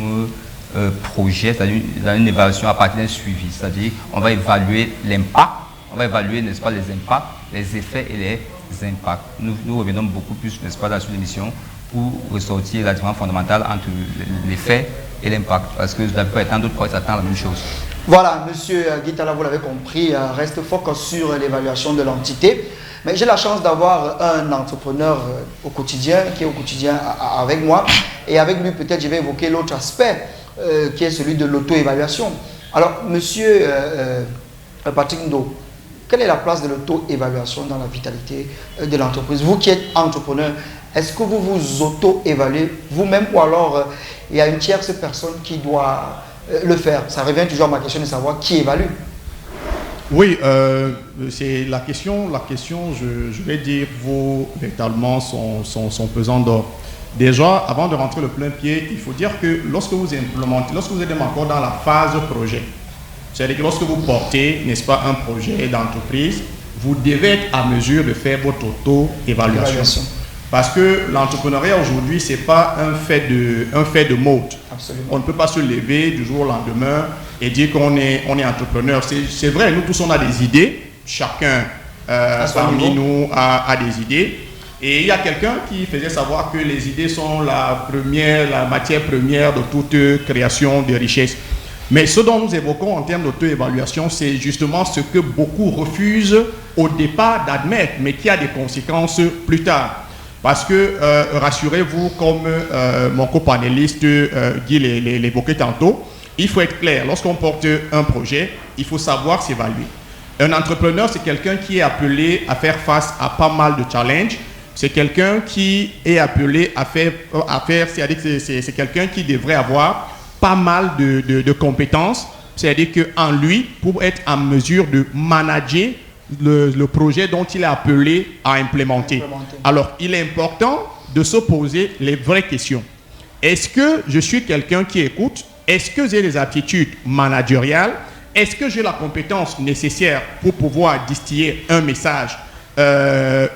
projet, c'est-à-dire dans une évaluation à partir d'un suivi, c'est-à-dire on va évaluer l'impact, on va évaluer, n'est-ce pas, les impacts, les effets et les impacts. Nous revenons beaucoup plus, n'est-ce pas, dans cette émission pour ressortir la différence fondamentale entre l'effet et l'impact. Parce que la plupart du temps, d'autres projets s'attendent à la même chose. Voilà, monsieur Guitala, vous l'avez compris, reste focus sur l'évaluation de l'entité. Mais j'ai la chance d'avoir un entrepreneur au quotidien, qui est au quotidien avec moi. Et avec lui, peut-être, je vais évoquer l'autre aspect, qui est celui de l'auto-évaluation. Alors, monsieur Patrick Ndo, quelle est la place de l'auto-évaluation dans la vitalité de l'entreprise? Vous qui êtes entrepreneur, est-ce que vous vous auto-évaluez vous-même ou alors il y a une tierce personne qui doit le faire? Ça revient toujours à ma question de savoir qui évalue. Oui, c'est la question, je vais dire, vaut véritablement son pesant d'or. Déjà, avant de rentrer le plein pied, il faut dire que lorsque vous implémentez, lorsque vous êtes encore dans la phase projet, c'est-à-dire que lorsque vous portez, n'est-ce pas, un projet d'entreprise, vous devez être à mesure de faire votre auto-évaluation. Parce que l'entrepreneuriat aujourd'hui, ce n'est pas un fait de mode. Absolument. On ne peut pas se lever du jour au lendemain et dire qu'on est entrepreneur. C'est vrai, nous tous on a des idées, chacun parmi nous a des idées. Et il y a quelqu'un qui faisait savoir que les idées sont la matière première de toute création de richesse. Mais ce dont nous évoquons en termes d'auto-évaluation, c'est justement ce que beaucoup refusent au départ d'admettre, mais qui a des conséquences plus tard. Parce que, rassurez-vous, comme mon copanéliste Guy l'évoquait tantôt, il faut être clair. Lorsqu'on porte un projet, il faut savoir s'évaluer. Un entrepreneur, c'est quelqu'un qui est appelé à faire face à pas mal de challenges. C'est quelqu'un qui est appelé à faire c'est-à-dire que c'est quelqu'un qui devrait avoir pas mal de compétences. C'est-à-dire qu'en lui, pour être en mesure de manager le projet dont il est appelé à implémenter. Alors, il est important de se poser les vraies questions. Est-ce que je suis quelqu'un qui écoute? Est-ce que j'ai des aptitudes managériales? Est-ce que j'ai la compétence nécessaire pour pouvoir distiller un message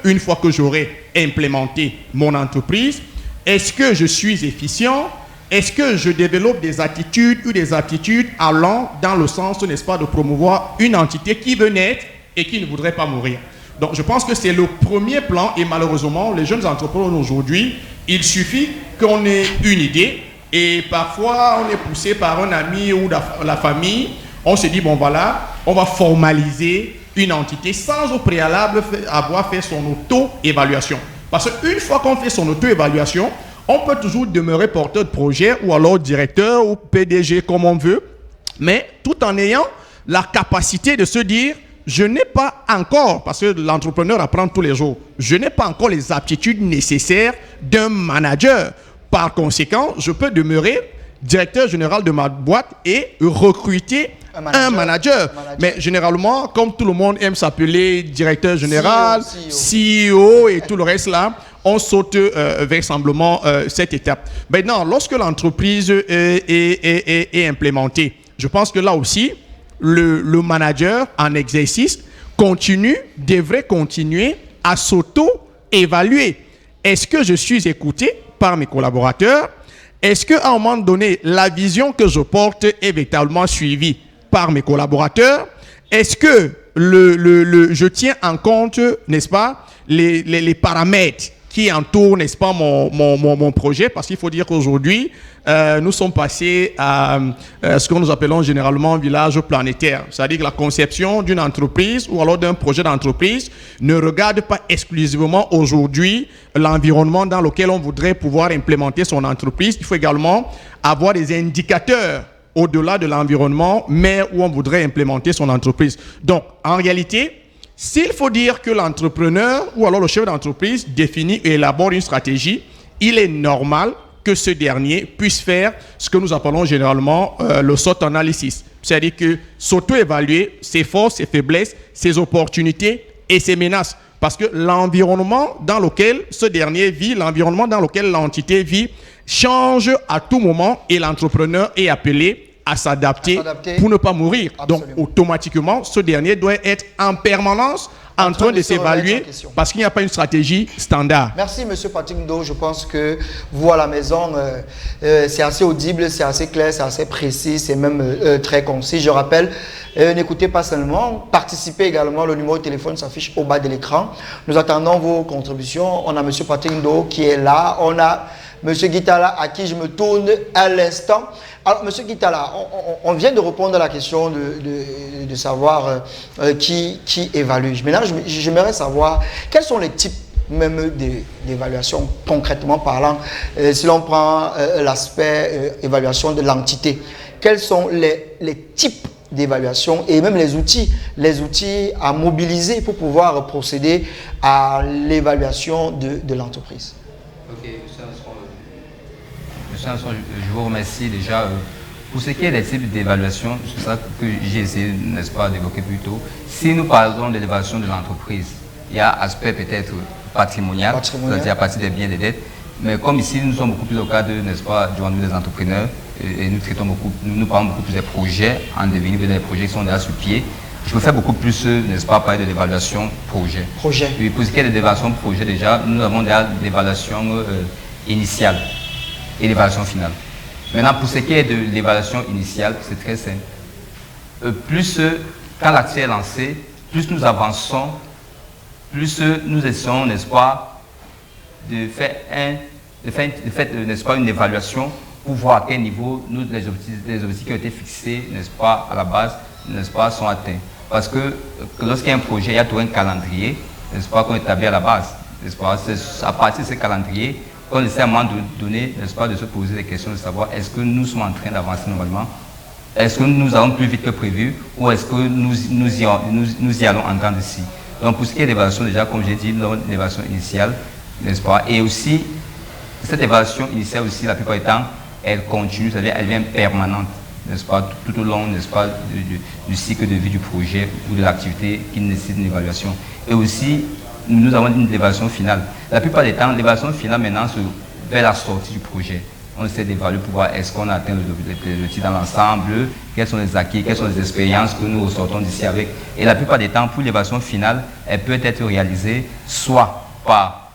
une fois que j'aurai implémenté mon entreprise? Est-ce que je suis efficient? Est-ce que je développe des attitudes ou des aptitudes allant dans le sens, n'est-ce pas, de promouvoir une entité qui veut naître et qui ne voudrait pas mourir? Donc, je pense que c'est le premier plan et malheureusement, les jeunes entrepreneurs aujourd'hui, il suffit qu'on ait une idée et parfois on est poussé par un ami ou la famille. On se dit, bon voilà, on va formaliser une entité sans au préalable avoir fait son auto-évaluation. Parce qu'une fois qu'on fait son auto-évaluation, on peut toujours demeurer porteur de projet ou alors directeur ou PDG comme on veut, mais tout en ayant la capacité de se dire, je n'ai pas encore, parce que l'entrepreneur apprend tous les jours, je n'ai pas encore les aptitudes nécessaires d'un manager. Par conséquent, je peux demeurer directeur général de ma boîte et recruter un manager. Mais généralement, comme tout le monde aime s'appeler directeur général, CEO et tout le reste là, on saute vraisemblablement cette étape. Maintenant, lorsque l'entreprise est implémentée, je pense que là aussi, le manager en exercice devrait continuer à s'auto-évaluer. Est-ce que je suis écouté par mes collaborateurs? Est-ce qu'à un moment donné, la vision que je porte est véritablement suivie par mes collaborateurs? Est-ce que je tiens en compte, n'est-ce pas, les paramètres qui entourent, n'est-ce pas, mon projet? Parce qu'il faut dire qu'aujourd'hui, nous sommes passés à ce que nous appelons généralement village planétaire. C'est-à-dire que la conception d'une entreprise ou alors d'un projet d'entreprise ne regarde pas exclusivement aujourd'hui l'environnement dans lequel on voudrait pouvoir implémenter son entreprise. Il faut également avoir des indicateurs au-delà de l'environnement, mais où on voudrait implémenter son entreprise. Donc, en réalité, s'il faut dire que l'entrepreneur ou alors le chef d'entreprise définit et élabore une stratégie, il est normal que ce dernier puisse faire ce que nous appelons généralement le SWOT analysis. C'est-à-dire que s'auto-évaluer ses forces, ses faiblesses, ses opportunités et ses menaces. Parce que l'environnement dans lequel ce dernier vit, l'environnement dans lequel l'entité vit, change à tout moment et l'entrepreneur est appelé à s'adapter pour ne pas mourir. Absolument. Donc, automatiquement, ce dernier doit être en permanence en train de s'évaluer parce qu'il n'y a pas une stratégie standard. Merci, M. Patrick Ndo. Je pense que vous, à la maison, c'est assez audible, c'est assez clair, c'est assez précis, c'est même très concis. Je rappelle, n'écoutez pas seulement, participez également. Le numéro de téléphone s'affiche au bas de l'écran. Nous attendons vos contributions. On a M. Patrick Ndo qui est là. On a M. Guitala à qui je me tourne à l'instant. Alors, M. Guitala, on vient de répondre à la question de savoir qui évalue. Maintenant, j'aimerais savoir quels sont les types même d'évaluation, concrètement parlant, si l'on prend l'aspect évaluation de l'entité. Quels sont les types d'évaluation et même les outils à mobiliser pour pouvoir procéder à l'évaluation de l'entreprise? Ok, je vous remercie déjà. Pour ce qui est des types d'évaluation, c'est ça que j'ai essayé, n'est-ce pas, d'évoquer plus tôt. Si nous parlons de l'évaluation de l'entreprise, il y a aspect peut-être patrimonial, c'est-à-dire à partir des biens et des dettes. Mais comme ici, nous sommes beaucoup plus au cadre, n'est-ce pas, du rendez-vous des entrepreneurs, et nous parlons beaucoup plus des projets en devenir, des projets qui sont déjà sur pied. Je préfère beaucoup plus, n'est-ce pas, parler de l'évaluation projet. Oui, pour ce qui est de l'évaluation projet, déjà, nous avons déjà l'évaluation initiale et l'évaluation finale. Maintenant, pour ce qui est de l'évaluation initiale, c'est très simple. Quand l'accès est lancé, plus nous avançons, plus nous essayons, n'est-ce pas, de faire n'est-ce pas, une évaluation pour voir à quel niveau les objectifs qui ont été fixés, n'est-ce pas, à la base, n'est-ce pas, sont atteints. Parce que lorsqu'il y a un projet, il y a tout un calendrier, n'est-ce pas, qu'on établit à la base, n'est-ce pas. C'est à partir de ce calendrier qu'on essaie à un moment donné, n'est-ce pas, de se poser des questions, de savoir est-ce que nous sommes en train d'avancer normalement, est-ce que nous allons plus vite que prévu, ou est-ce que nous y allons en temps d'ici. Donc pour ce qui est d'évaluation, déjà, comme j'ai dit, l'évaluation initiale, n'est-ce pas, et aussi, cette évaluation initiale aussi, la plupart du temps, elle continue, c'est-à-dire elle devient permanente, n'est-ce pas, tout au long, n'est-ce pas, du cycle de vie du projet ou de l'activité qui nécessite une évaluation. Et aussi, nous avons une évaluation finale. La plupart des temps, l'évaluation finale maintenant, c'est vers la sortie du projet. On essaie d'évaluer pour voir est-ce qu'on a atteint l'objectif dans l'ensemble, quels sont les acquis, quelles sont les expériences que nous ressortons d'ici avec. Et la plupart des temps, pour l'évaluation finale, elle peut être réalisée soit par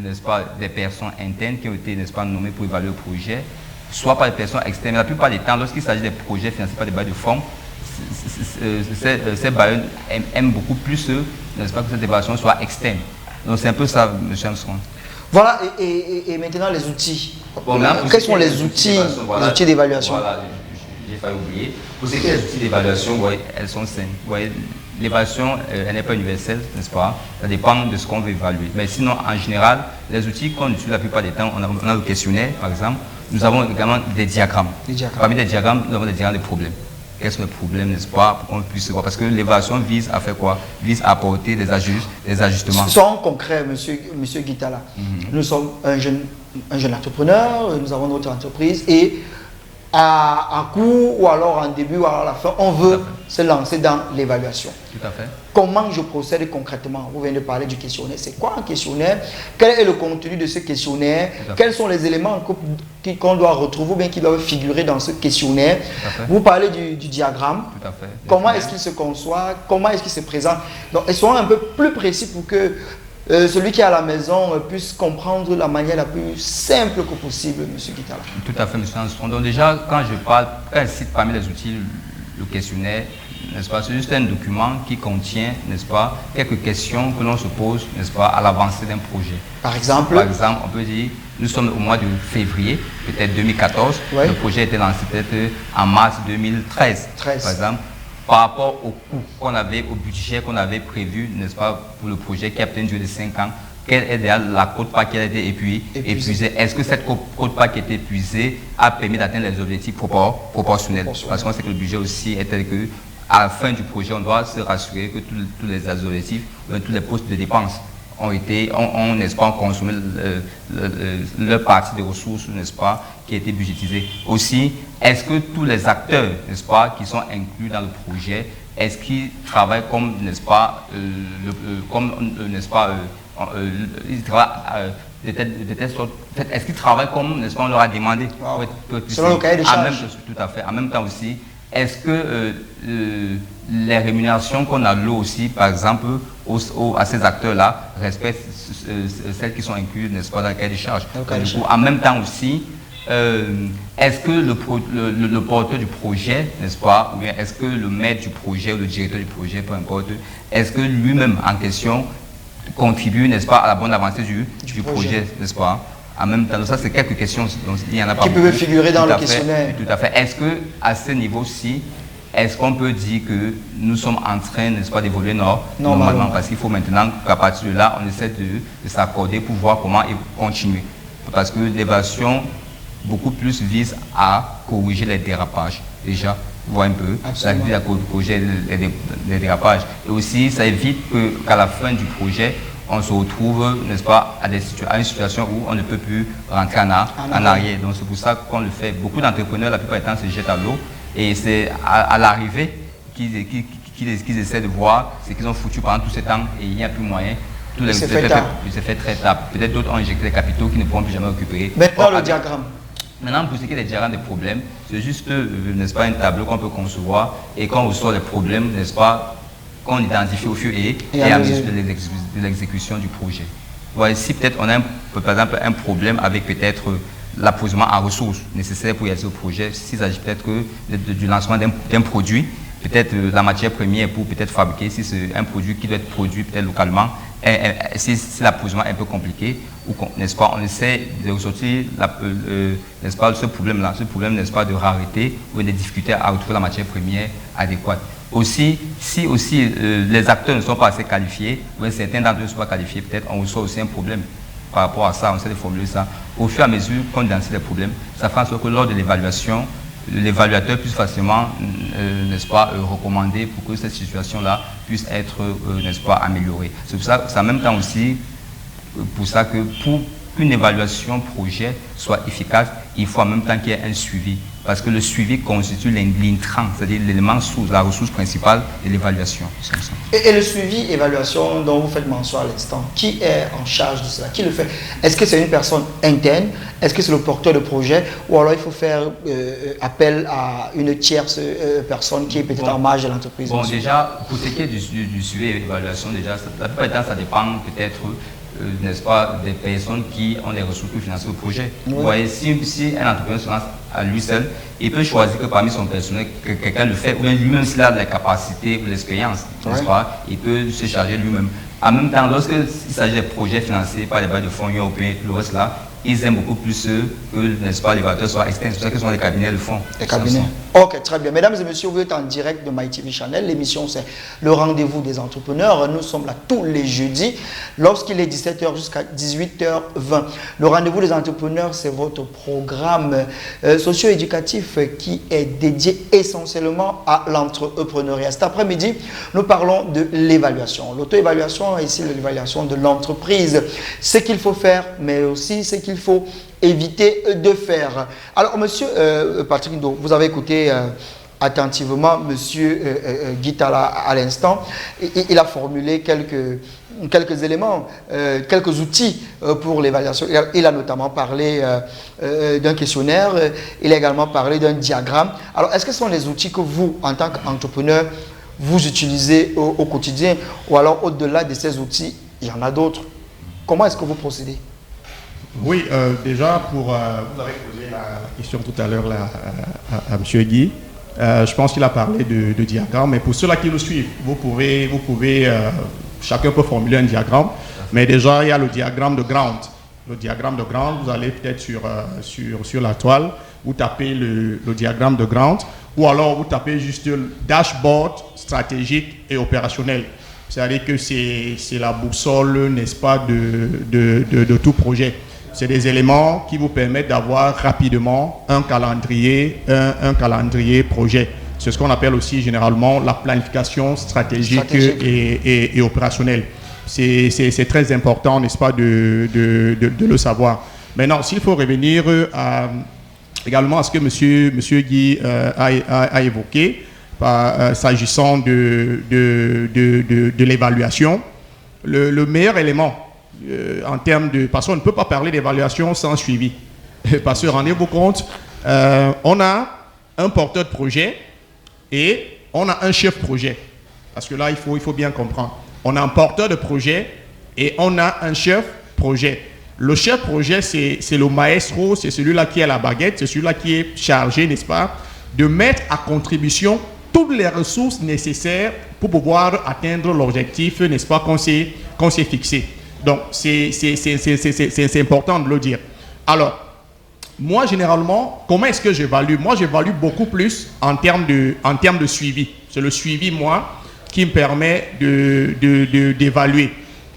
n'est-ce pas, des personnes internes qui ont été, n'est-ce pas, nommées pour évaluer le projet, soit par des personnes externes. Mais la plupart des temps, lorsqu'il s'agit des projets financés par des bailleurs de fonds, ces bailleurs aiment beaucoup plus, n'est-ce pas, que cette évaluation soit externe. Donc c'est un peu ça, M. Armstrong. Voilà, et maintenant les outils. Bon, quels sont les outils d'évaluation? Voilà, j'ai failli oublier. Pour ce qui est des outils d'évaluation, elles sont simples. L'évaluation, elle n'est pas universelle, n'est-ce pas? Ça dépend de ce qu'on veut évaluer. Mais sinon, en général, les outils qu'on utilise la plupart des temps, on a le questionnaire, par exemple. Nous avons également des diagrammes. Parmi les diagrammes, nous avons des diagrammes de problèmes. Quels sont les problèmes, n'est-ce pas, pour qu'on puisse voir. Parce que l'évaluation vise à faire quoi? Vise à apporter des ajustements. Soyons concrets, monsieur Guitala. Nous sommes un jeune entrepreneur, nous avons notre entreprise et à court ou alors en début ou alors à la fin, on veut se lancer dans l'évaluation. Tout à fait. Comment je procède concrètement? Vous venez de parler du questionnaire. C'est quoi un questionnaire? Quel est le contenu de ce questionnaire? Quels sont les éléments qu'on doit retrouver ou bien qui doivent figurer dans ce questionnaire? Vous parlez du diagramme. Tout à fait. Comment est-ce qu'il se conçoit? Comment est-ce qu'il se présente? Donc, soyons un peu plus précis pour que celui qui est à la maison puisse comprendre la manière la plus simple que possible, M. Guitala. Tout à fait, M. Armstrong. Donc déjà, quand je cite parmi les outils le questionnaire, n'est-ce pas, c'est juste un document qui contient, n'est-ce pas, quelques questions que l'on se pose, n'est-ce pas, à l'avancée d'un projet. Par exemple, on peut dire, nous sommes au mois de février, peut-être 2014, le projet a été lancé peut-être en mars 2013, par exemple. Par rapport au coût qu'on avait, au budget qu'on avait prévu, n'est-ce pas, pour le projet qui a peut-être une durée de 5 ans, quelle est déjà la quote-part qui a été épuisée? Est-ce que cette quote-part qui a été épuisée a permis d'atteindre les objectifs proportionnels? Parce qu'on sait que le budget aussi est tel que, à la fin du projet, on doit se rassurer que tous les objectifs, tous les postes de dépenses n'est-ce pas, consommé leur partie des ressources, n'est-ce pas, qui a été budgétisée. Aussi, est-ce que tous les acteurs, n'est-ce pas, qui sont inclus dans le projet, est-ce qu'ils travaillent comme, n'est-ce pas, est-ce qu'ils travaillent comme, n'est-ce pas, on leur a demandé? Selon le cahier de charge. Tout à fait. En même temps aussi, est-ce que les rémunérations qu'on alloue aussi, par exemple, à ces acteurs-là, respectent celles qui sont incluses, n'est-ce pas, dans le cahier de charge? En même temps aussi, est-ce que le porteur du projet, n'est-ce pas, ou bien est-ce que le maître du projet ou le directeur du projet, peu importe, est-ce que lui-même en question contribue, n'est-ce pas, à la bonne avancée du projet, n'est-ce pas? En même temps, ça c'est quelques questions, donc il y en a pas qui peuvent figurer dans le questionnaire. Tout à fait. Est-ce que à ce niveau-ci, est-ce qu'on peut dire que nous sommes en train, n'est-ce pas, d'évoluer normalement? Parce qu'il faut maintenant qu'à partir de là, on essaie de s'accorder pour voir comment continuer. Parce que l'évaluation, beaucoup plus vise à corriger les dérapages, déjà, voir un peu. Ça évite à corriger les dérapages. Et aussi, ça évite qu'à la fin du projet, on se retrouve, n'est-ce pas, à une situation où on ne peut plus rentrer en arrière. Donc c'est pour ça qu'on le fait. Beaucoup d'entrepreneurs, la plupart du temps, se jettent à l'eau. Et c'est à l'arrivée qu'ils essaient de voir ce qu'ils ont foutu pendant tout ce temps et il n'y a plus moyen. C'est fait très tard. Peut-être d'autres ont injecté des capitaux qui ne pourront plus jamais récupérer. Maintenant, le diagramme. Maintenant, pour ce qui est des diagrammes des problèmes, c'est juste, n'est-ce pas, un tableau qu'on peut concevoir et quand on ressort les problèmes, n'est-ce pas, qu'on identifie au fur et à mesure de l'exécution du projet. Ouais, si peut-être on a par exemple un problème avec peut-être l'approvisionnement en ressources nécessaires pour réaliser le projet, s'il s'agit peut-être du lancement d'un produit, peut-être la matière première pour peut-être fabriquer, si c'est un produit qui doit être produit peut-être localement, si l'approvisionnement est un peu compliqué, ou n'est-ce pas, on essaie de ressortir n'est-ce pas, ce problème-là, n'est-ce pas, de rareté ou des difficultés à retrouver la matière première adéquate. Aussi, si les acteurs ne sont pas assez qualifiés, ou certains d'entre eux ne sont pas qualifiés, peut-être on reçoit aussi un problème par rapport à ça, on essaie de formuler ça. Au fur et à mesure qu'on identifie les problèmes, ça fait en sorte que lors de l'évaluation, l'évaluateur puisse facilement, n'est-ce pas, recommander pour que cette situation-là puisse être, n'est-ce pas, améliorée. C'est pour ça, c'est en même temps aussi pour ça que pour qu'une évaluation projet soit efficace, il faut en même temps qu'il y ait un suivi. Parce que le suivi constitue l'intrant, c'est-à-dire l'élément source, la ressource principale de l'évaluation. Et le suivi, évaluation dont vous faites mention à l'instant, qui est en charge de cela? Qui le fait? Est-ce que c'est une personne interne? Est-ce que c'est le porteur de projet? Ou alors il faut faire appel à une tierce personne qui est peut-être en marge de l'entreprise? Bon, déjà, pour ce qui est du suivi et l'évaluation, déjà, la plupart du temps, ça dépend peut-être n'est-ce pas, des personnes qui ont les ressources pour financer le projet. Oui. Vous voyez, si un entrepreneur se lance à lui seul, il peut choisir que parmi son personnel, que quelqu'un le fait, ou bien lui-même s'il a la capacité ou l'expérience, n'est-ce pas, il peut se charger lui-même. En même temps, lorsqu'il s'agit de projets financés par les bailleurs de fonds européens, tout le reste là, ils aiment beaucoup plus que, n'est-ce pas, les l'évaluateur soit externe. C'est pour ça que ce sont les cabinets de fonds. Les cabinets. Ok, très bien. Mesdames et messieurs, vous êtes en direct de MyTV Channel. L'émission, c'est le rendez-vous des entrepreneurs. Nous sommes là tous les jeudis, lorsqu'il est 17h jusqu'à 18h20. Le rendez-vous des entrepreneurs, c'est votre programme socio-éducatif qui est dédié essentiellement à l'entrepreneuriat. Cet après-midi, nous parlons de l'évaluation. L'auto-évaluation est ici l'évaluation de l'entreprise. Ce qu'il faut faire, mais aussi ce qu'il faut éviter de faire. Alors, monsieur Patrick Ndo, vous avez écouté attentivement monsieur Guy Tala à l'instant. Il a formulé quelques éléments, quelques outils pour l'évaluation. Il a notamment parlé d'un questionnaire, il a également parlé d'un diagramme. Alors, est-ce que ce sont les outils que vous, en tant qu'entrepreneur, vous utilisez au quotidien, ou alors au-delà de ces outils, il y en a d'autres? Comment est-ce que vous procédez? Oui, déjà, vous avez posé la question tout à l'heure à M. Guy. Je pense qu'il a parlé de diagramme, mais pour ceux-là qui nous suivent, vous pouvez chacun peut formuler un diagramme, mais déjà, il y a le diagramme de ground. Le diagramme de ground, vous allez peut-être sur la toile, vous tapez le diagramme de ground, ou alors vous tapez juste le dashboard stratégique et opérationnel. C'est-à-dire que c'est la boussole, n'est-ce pas, de tout projet. C'est des éléments qui vous permettent d'avoir rapidement un calendrier projet. C'est ce qu'on appelle aussi généralement la planification stratégique. Et opérationnelle. C'est très important, n'est-ce pas, de le savoir. Maintenant, s'il faut revenir également à ce que monsieur Guy a évoqué, s'agissant de l'évaluation, le meilleur élément en termes de... Parce qu'on ne peut pas parler d'évaluation sans suivi. Parce que rendez-vous compte, on a un porteur de projet et on a un chef projet. Parce que là, il faut bien comprendre. On a un porteur de projet et on a un chef projet. Le chef projet, c'est le maestro, c'est celui-là qui a la baguette, c'est celui-là qui est chargé, n'est-ce pas, de mettre à contribution toutes les ressources nécessaires pour pouvoir atteindre l'objectif, n'est-ce pas, qu'on s'est fixé. Donc, c'est important de le dire. Alors, moi, généralement, comment est-ce que j'évalue? Moi, j'évalue beaucoup plus en termes de suivi. C'est le suivi, moi, qui me permet d'évaluer.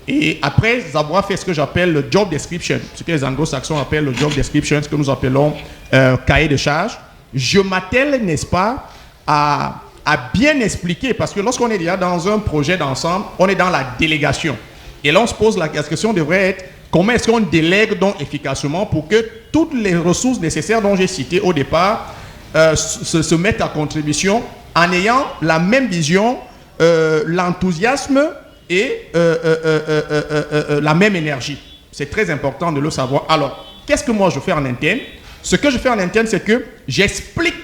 Et après avoir fait ce que j'appelle le job description, ce que les anglo-saxons appellent le job description, ce que nous appelons cahier de charge, je m'attelle, n'est-ce pas, à bien expliquer, parce que lorsqu'on est déjà dans un projet d'ensemble, on est dans la délégation. Et là, on se pose la question devrait être comment est-ce qu'on délègue donc efficacement pour que toutes les ressources nécessaires dont j'ai citées au départ se mettent à contribution en ayant la même vision, l'enthousiasme et la même énergie. C'est très important de le savoir. Alors, qu'est-ce que moi je fais en interne? Ce que je fais en interne, c'est que j'explique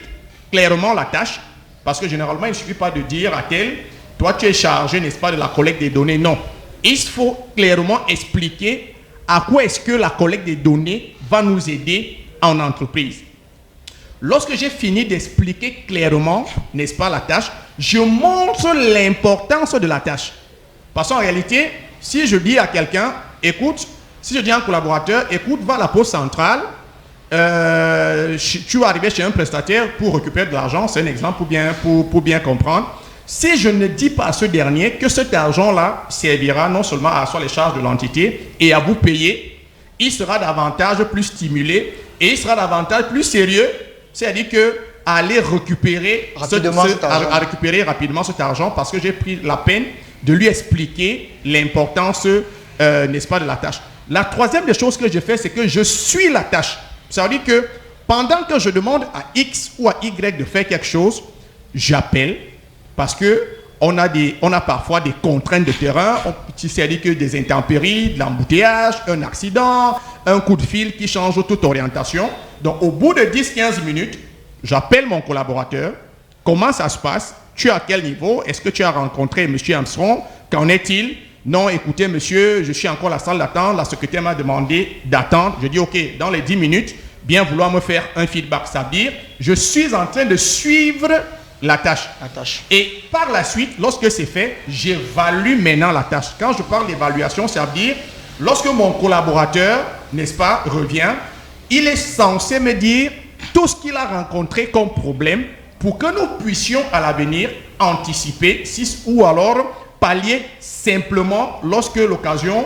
clairement la tâche, parce que généralement, il ne suffit pas de dire à tel, toi tu es chargé, n'est-ce pas, de la collecte des données. Non. Il faut clairement expliquer à quoi est-ce que la collecte des données va nous aider en entreprise. Lorsque j'ai fini d'expliquer clairement, n'est-ce pas, la tâche, je montre l'importance de la tâche. Parce qu'en réalité, si je dis à quelqu'un, écoute, si je dis à un collaborateur, écoute, va à la poste centrale, tu vas arriver chez un prestataire pour récupérer de l'argent, c'est un exemple pour bien comprendre. Si je ne dis pas à ce dernier que cet argent-là servira non seulement à asseoir les charges de l'entité et à vous payer, il sera davantage plus stimulé et il sera davantage plus sérieux. C'est-à-dire qu'à aller récupérer rapidement cet argent parce que j'ai pris la peine de lui expliquer l'importance, n'est-ce pas, de la tâche. La troisième des choses que je fais, c'est que je suis la tâche. Ça veut dire que pendant que je demande à X ou à Y de faire quelque chose, j'appelle parce qu'on a parfois des contraintes de terrain, c'est-à-dire que des intempéries, de l'embouteillage, un accident, un coup de fil qui change toute orientation. Donc, au bout de 10-15 minutes, j'appelle mon collaborateur. Comment ça se passe? Tu es à quel niveau? Est-ce que tu as rencontré M. Armstrong? Qu'en est-il? Non, écoutez, monsieur, je suis encore à la salle d'attente. La secrétaire m'a demandé d'attendre. Je dis, OK, dans les 10 minutes, bien vouloir me faire un feedback. Ça veut dire, je suis en train de suivre la tâche. Et par la suite, lorsque c'est fait, j'évalue maintenant la tâche. Quand je parle d'évaluation, ça veut dire, lorsque mon collaborateur, n'est-ce pas, revient, il est censé me dire tout ce qu'il a rencontré comme problème pour que nous puissions à l'avenir anticiper ou alors pallier simplement lorsque l'occasion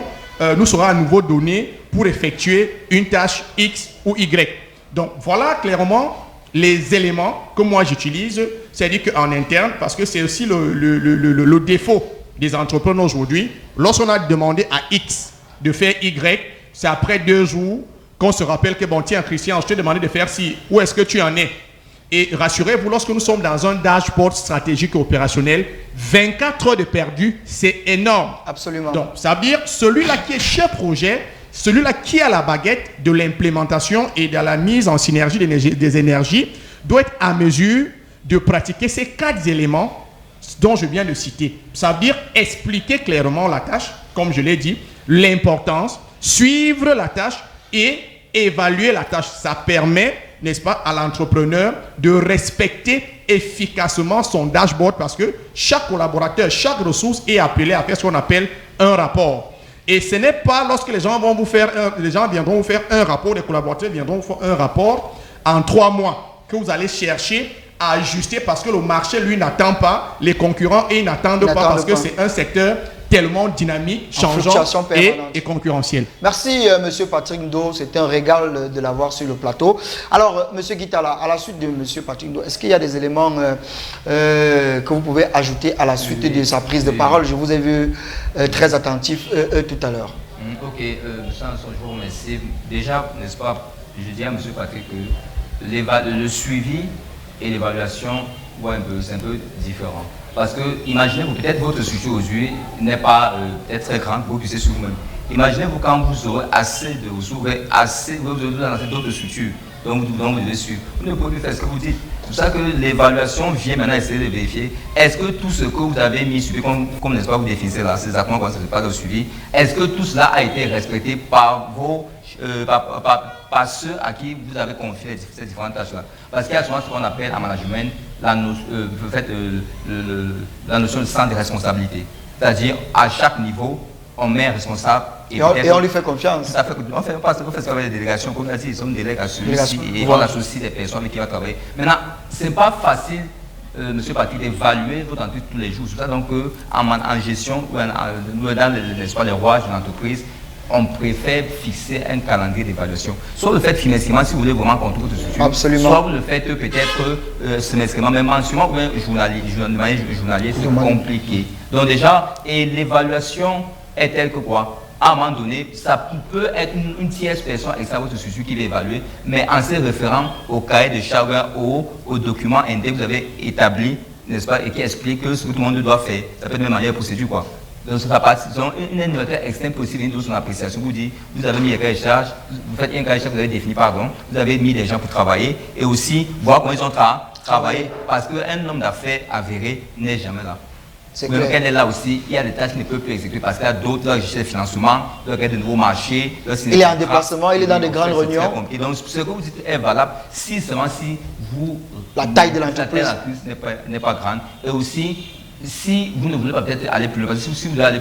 nous sera à nouveau donnée pour effectuer une tâche X ou Y. Donc voilà clairement les éléments que moi j'utilise, c'est-à-dire qu'en interne, parce que c'est aussi le défaut des entrepreneurs aujourd'hui, lorsqu'on a demandé à X de faire Y, c'est après 2 jours qu'on se rappelle que, bon, tiens, Christian, je t'ai demandé de faire ci, où est-ce que tu en es? Et rassurez-vous, lorsque nous sommes dans un dashboard stratégique et opérationnel, 24 heures de perdu, c'est énorme. Absolument. Donc, ça veut dire, celui-là qui est chef projet, celui-là qui a la baguette de l'implémentation et de la mise en synergie des énergies, doit être à mesure de pratiquer ces 4 éléments dont je viens de citer. Ça veut dire expliquer clairement la tâche, comme je l'ai dit, l'importance, suivre la tâche, et évaluer la tâche. Ça permet, n'est-ce pas, à l'entrepreneur de respecter efficacement son dashboard parce que chaque collaborateur, chaque ressource est appelée à faire ce qu'on appelle un rapport. Et ce n'est pas lorsque les gens viendront vous faire un rapport, les collaborateurs viendront vous faire un rapport en 3 mois que vous allez chercher à ajuster parce que le marché, lui, n'attend pas, les concurrents, et ils n'attendent pas parce que c'est un secteur tellement dynamique, changeant et concurrentiel. Merci, Monsieur Patrick Ndo. C'était un régal de l'avoir sur le plateau. Alors, Monsieur Guitala, à la suite de Monsieur Patrick Ndo, est-ce qu'il y a des éléments que vous pouvez ajouter à la suite de sa prise de parole? Je vous ai vu très attentif tout à l'heure. Ok, je vous remercie. Déjà, n'est-ce pas, je dis à Monsieur Patrick que le suivi et l'évaluation, ouais, c'est un peu différent. Parce que, imaginez-vous, peut-être votre structure aujourd'hui n'est pas peut-être très grande, vous puissiez sur vous-même. Imaginez-vous quand vous aurez assez de ressources, vous aurez dans d'autres structures, donc vous devez suivre. Vous ne pouvez plus faire ce que vous dites. C'est pour ça que l'évaluation vient maintenant essayer de vérifier. Est-ce que tout ce que vous avez mis suivi, comme n'est-ce pas vous définissez là, c'est exactement comment ça se passe au suivi, est-ce que tout cela a été respecté par par ceux à qui vous avez confié ces différentes tâches-là? Parce qu'il y a souvent ce qu'on appelle en management la notion de sens de responsabilité. C'est-à-dire, à chaque niveau, on met un responsable et on lui fait confiance. Ça fait, on fait ce qu'on appelle des délégations, comme on a dit, on délègue à celui-ci et on associe des personnes avec qui on va travailler. Maintenant, ce n'est pas facile, Monsieur Patrick, d'évaluer votre entreprise tous les jours. C'est ça donc en gestion ou dans les rouages de l'entreprise, on préfère fixer un calendrier d'évaluation. Soit vous le faites trimestriellement si vous voulez vraiment contrôler votre structure. Absolument. Soit vous le faites peut-être semestriellement, même mensuellement ou même journalier, c'est compliqué. Donc déjà, et l'évaluation est telle que quoi? À un moment donné, ça peut être une tierce personne extra votre structure qui va évaluer, mais en se référant au cahier de charge ou au document index que vous avez établi, n'est-ce pas, et qui explique que ce que tout le monde doit faire. Ça peut être de manière de procédure, quoi. Donc, ça passe, une évaluation externe possible de son appréciation. Vous dit, vous avez mis un cahier de charge, vous faites un cahier de charge, vous avez défini, pardon, vous avez mis des gens pour travailler et aussi voir comment ils ont travaillé, parce qu'un homme d'affaires avéré n'est jamais là. Même qu'elle est là aussi, il y a des tâches qu'il ne peut plus exécuter parce qu'il y a d'autres, là, de financement, là, il y a de nouveaux marchés. Là, il est en déplacement, il est dans des grandes réunions. Et donc, ce que vous dites est valable si seulement si vous... La taille de l'entreprise n'est pas grande. Et aussi, si vous ne voulez pas peut-être aller plus loin, parce que si vous voulez aller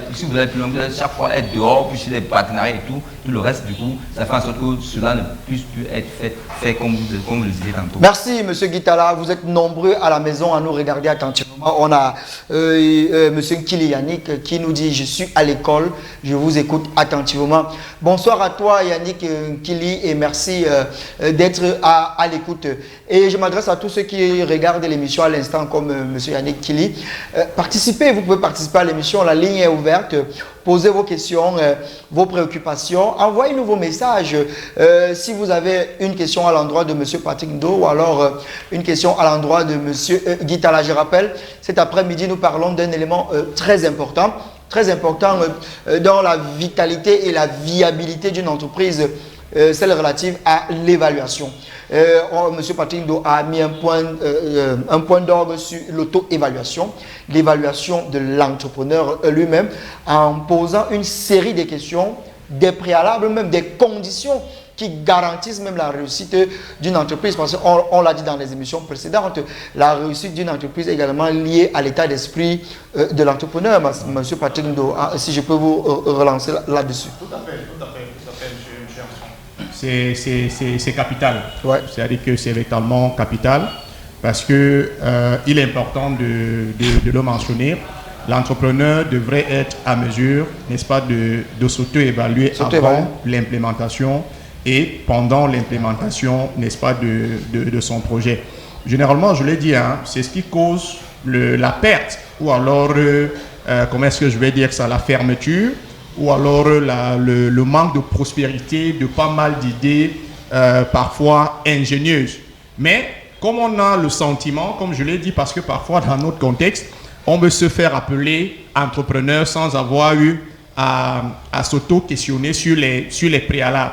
plus loin, vous allez chaque fois être dehors, puis chez les partenariats et tout le reste, du coup, ça fait en sorte que cela ne puisse plus être fait comme vous le disiez tantôt. Merci, M. Guitala. Vous êtes nombreux à la maison à nous regarder attentivement. On a M. Nkili Yannick qui nous dit « Je suis à l'école, je vous écoute attentivement ». Bonsoir à toi, Yannick Nkili, et merci d'être à l'écoute. Et je m'adresse à tous ceux qui regardent l'émission à l'instant, comme M. Yannick Nkili. Participez, vous pouvez participer à l'émission, la ligne est ouverte. Posez vos questions, vos préoccupations. Envoyez-nous vos messages. Si vous avez une question à l'endroit de M. Patrick Ndo ou alors une question à l'endroit de M. Guitala. Je rappelle, cet après-midi, nous parlons d'un élément très important dans la vitalité et la viabilité d'une entreprise, celle relative à l'évaluation. M. Patrick Ndo a mis un point d'orgue sur l'auto-évaluation, l'évaluation de l'entrepreneur lui-même, en posant une série de questions, des préalables, même des conditions qui garantissent même la réussite d'une entreprise. Parce qu'on l'a dit dans les émissions précédentes, la réussite d'une entreprise est également liée à l'état d'esprit de l'entrepreneur. M. Patrick Ndo, si je peux vous relancer là-dessus. Tout à fait, c'est capital. Ouais. C'est-à-dire que c'est véritablement capital parce que il est important de le mentionner. L'entrepreneur devrait être à mesure, n'est-ce pas, de s'auto-évaluer avant l'implémentation et pendant l'implémentation, n'est-ce pas, de son projet. Généralement, je l'ai dit, hein, c'est ce qui cause la perte ou alors, comment est-ce que je vais dire ça, la fermeture ou alors le manque de prospérité de pas mal d'idées parfois ingénieuses. Mais comme on a le sentiment, comme je l'ai dit, parce que parfois dans notre contexte, on veut se faire appeler entrepreneur sans avoir eu à s'auto-questionner sur les préalables.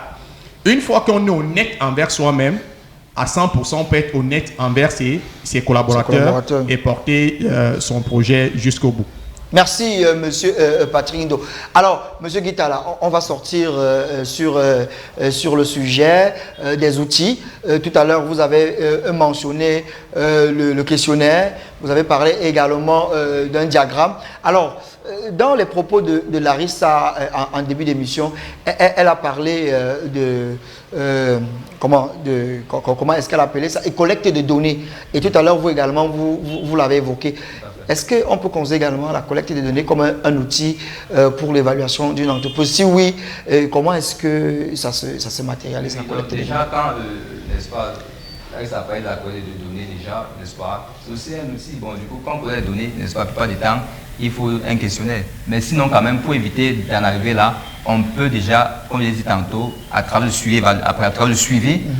Une fois qu'on est honnête envers soi-même, à 100%, on peut être honnête envers ses collaborateurs et porter son projet jusqu'au bout. Merci, Monsieur Patrick Ndo. Alors, Monsieur Guitala, on va sortir sur le sujet des outils. Tout à l'heure, vous avez mentionné le questionnaire. Vous avez parlé également d'un diagramme. Alors, dans les propos de Larissa en début d'émission, elle a parlé comment est-ce qu'elle appelait ça, et collecte de données. Et tout à l'heure, vous également, vous l'avez évoqué. Est-ce qu'on peut considérer également la collecte des données comme un outil pour l'évaluation d'une entreprise? Si oui, comment est-ce que ça se matérialise, la collecte des données? Déjà, quand, n'est-ce pas, là, ça parle de la collecte de données, déjà, n'est-ce pas, c'est aussi un outil. Bon, du coup, quand on collecte des données, n'est-ce pas, la plupart du temps, il faut un questionnaire. Mais sinon, quand même, pour éviter d'en arriver là, on peut déjà, comme je l'ai dit tantôt, à travers le suivi,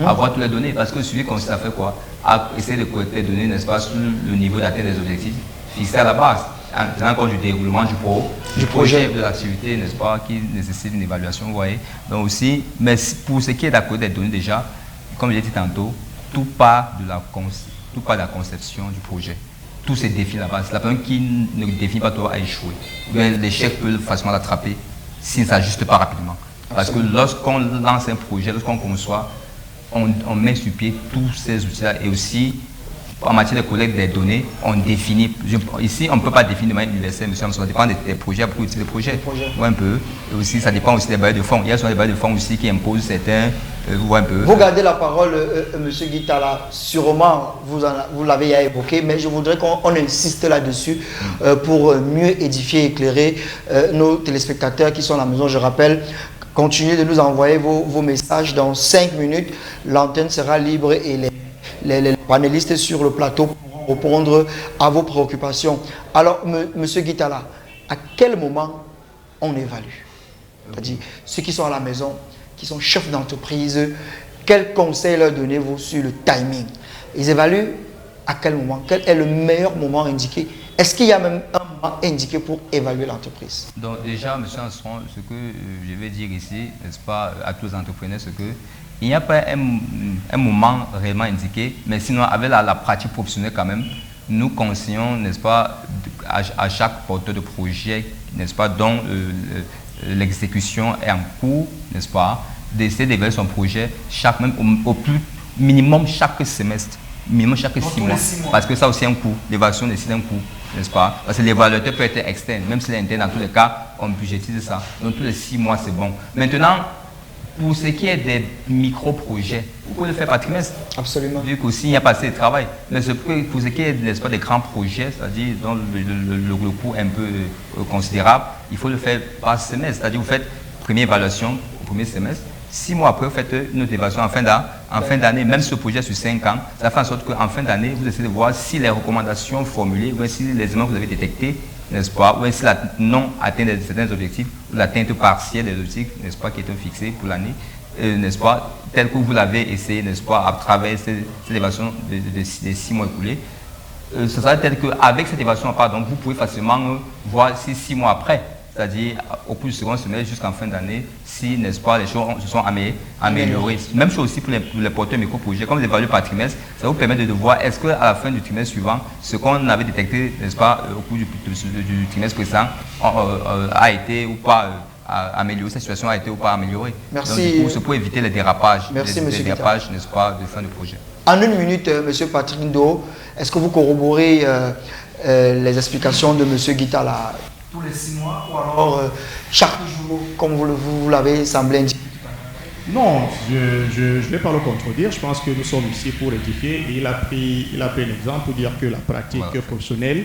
avoir toutes les données. Parce que le suivi consiste à faire quoi? À essayer de collecter des données, n'est-ce pas, sur le niveau d'atteinte des objectifs fixé à la base, en tenant compte du déroulement du projet de l'activité, n'est-ce pas, qui nécessite une évaluation, vous voyez. Donc aussi, mais pour ce qui est d'accord des données déjà, comme je l'ai dit tantôt, tout part de la conception du projet. Tout se définit à la base. La personne qui ne définit pas doit échouer. L'échec peut facilement l'attraper s'il ne s'ajuste pas rapidement. Parce que lorsqu'on lance un projet, lorsqu'on conçoit, on met sur pied tous ces outils-là et aussi en matière de collecte des données, on définit. Ici, on ne peut pas définir de manière universelle, monsieur, ça dépend des projets pour utiliser des projets. Ouais, un peu. Et aussi, ça dépend aussi des bailleurs de fonds. Il y a souvent des bailleurs de fonds aussi qui imposent certains. Un peu. Vous gardez la parole, monsieur Guitala. Sûrement, vous l'avez évoqué, mais je voudrais qu'on insiste là-dessus pour mieux édifier et éclairer nos téléspectateurs qui sont à la maison. Je rappelle, continuez de nous envoyer vos messages. Dans 5 minutes, l'antenne sera libre et les panélistes sur le plateau pourront répondre à vos préoccupations. Alors, monsieur Guitala, à quel moment on évalue? C'est-à-dire, ceux qui sont à la maison, qui sont chefs d'entreprise, quels conseils leur donnez-vous sur le timing? Ils évaluent à quel moment? Quel est le meilleur moment indiqué? Est-ce qu'il y a même un moment indiqué pour évaluer l'entreprise? Donc déjà, monsieur Anson, ce que je vais dire ici, n'est-ce pas, à tous les entrepreneurs, c'est que il n'y a pas un moment réellement indiqué, mais sinon, avec la pratique professionnelle quand même, nous conseillons, n'est-ce pas, à chaque porteur de projet, n'est-ce pas, dont l'exécution est en cours, n'est-ce pas, d'essayer d'évaluer son projet même au plus minimum chaque semestre, minimum chaque 6 mois. Parce que ça aussi un coût, l'évaluation décide un coût, n'est-ce pas? Parce que l'évaluateur peut être externe, même s'il est interne, dans tous les cas, on budgétise ça. Donc tous les 6 mois, c'est bon. Maintenant, pour ce qui est des micro-projets, vous pouvez le faire par trimestre. Absolument. Vu qu'aussi, il n'y a pas assez de travail. Mais pour ce qui est, n'est-ce pas, des grands projets, c'est-à-dire dont le coût est un peu considérable, il faut le faire par semestre. C'est-à-dire vous faites première évaluation au premier semestre. 6 mois après, vous faites une autre évaluation en fin d'année. Même ce projet sur 5 ans, ça fait en sorte qu'en fin d'année, vous essayez de voir si les recommandations formulées, ou si les éléments que vous avez détectés, n'est-ce pas, ou si la non-atteinte de certains objectifs, ou l'atteinte partielle des objectifs, n'est-ce pas, qui étaient fixés pour l'année, n'est-ce pas, tel que vous l'avez essayé, n'est-ce pas, à travers cette évaluation des 6 mois écoulés. Ce sera tel qu'avec cette évaluation, pardon, vous pouvez facilement voir si 6 mois après, c'est-à-dire au cours du second semestre jusqu'en fin d'année, si, n'est-ce pas, les choses se sont améliorées. Même chose aussi pour les porteurs micro-projets. Comme vous évaluez par trimestre, ça vous permet de voir est-ce qu'à la fin du trimestre suivant, ce qu'on avait détecté, n'est-ce pas, au cours du trimestre précédent, a été ou pas amélioré, cette situation a été ou pas améliorée. Merci. Donc, du coup, c'est pour éviter les dérapages, Merci, les dérapages, n'est-ce pas, de fin de projet. En une minute, M. Patrick Ndo, est-ce que vous corroborez les explications de M. Guita là, tous les 6 mois ou alors chaque jour, comme vous l'avez semblé indiquer? Non, je ne vais pas le contredire. Je pense que nous sommes ici pour édifier. Et il a pris un exemple pour dire que la pratique professionnelle,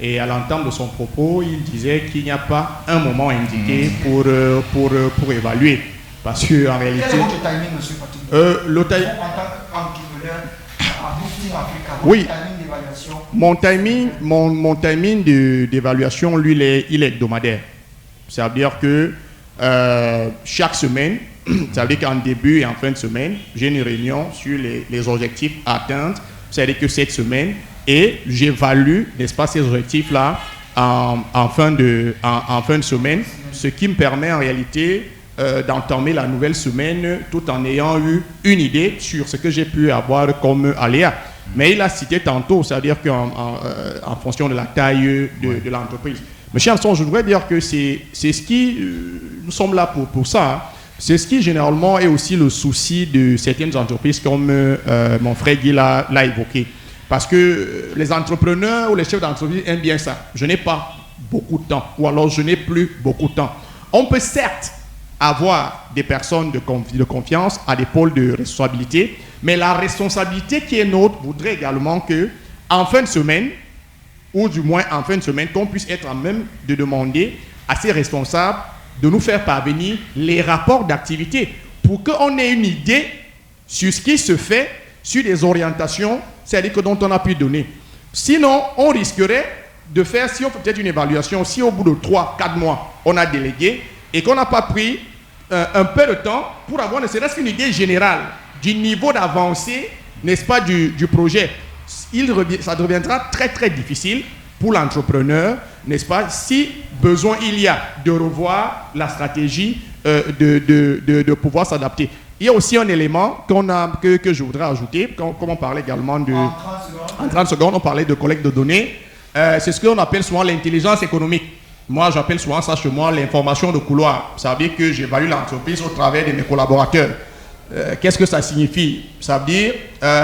et à l'entame de son propos, il disait qu'il n'y a pas un moment indiqué pour évaluer. Parce qu'en réalité... Quel est votre timing, M. Patrick? Le timing... En tant qu'entrepreneur, à Boosting Africa, oui. Mon timing d'évaluation? Mon timing d'évaluation, lui, il est hebdomadaire. C'est-à-dire que chaque semaine, c'est-à-dire qu'en début et en fin de semaine, j'ai une réunion sur les objectifs à atteindre. C'est-à-dire que cette semaine, et j'évalue, n'est-ce pas, ces objectifs-là en fin de semaine, ce qui me permet en réalité d'entamer la nouvelle semaine tout en ayant eu une idée sur ce que j'ai pu avoir comme aléa. Mais il a cité tantôt, c'est-à-dire qu'en fonction de la taille de l'entreprise. Mais cher Alson, je voudrais dire que c'est ce qui, nous sommes là pour ça, hein. C'est ce qui généralement est aussi le souci de certaines entreprises comme mon frère Guy l'a évoqué. Parce que les entrepreneurs ou les chefs d'entreprise aiment bien ça. Je n'ai pas beaucoup de temps, ou alors je n'ai plus beaucoup de temps. On peut certes avoir des personnes de confiance à des pôles de responsabilité, mais la responsabilité qui est nôtre voudrait également que, en fin de semaine, ou du moins en fin de semaine, qu'on puisse être en même de demander à ces responsables de nous faire parvenir les rapports d'activité pour qu'on ait une idée sur ce qui se fait, sur des orientations, c'est-à-dire que dont on a pu donner. Sinon, on risquerait de faire, si on fait peut-être une évaluation, si au bout de 3-4 mois, on a délégué et qu'on n'a pas pris un peu de temps pour avoir ne serait-ce qu'une idée générale du niveau d'avancée, n'est-ce pas, du projet. Ça deviendra très très difficile pour l'entrepreneur, n'est-ce pas, si besoin il y a de revoir la stratégie, de pouvoir s'adapter. Il y a aussi un élément que je voudrais ajouter, comme on parlait également de... En 30 secondes, on parlait de collecte de données. C'est ce qu'on appelle souvent l'intelligence économique. Moi, j'appelle souvent ça chez moi l'information de couloir. Ça veut dire que j'évalue l'entreprise au travers de mes collaborateurs. Qu'est-ce que ça signifie? Ça veut dire,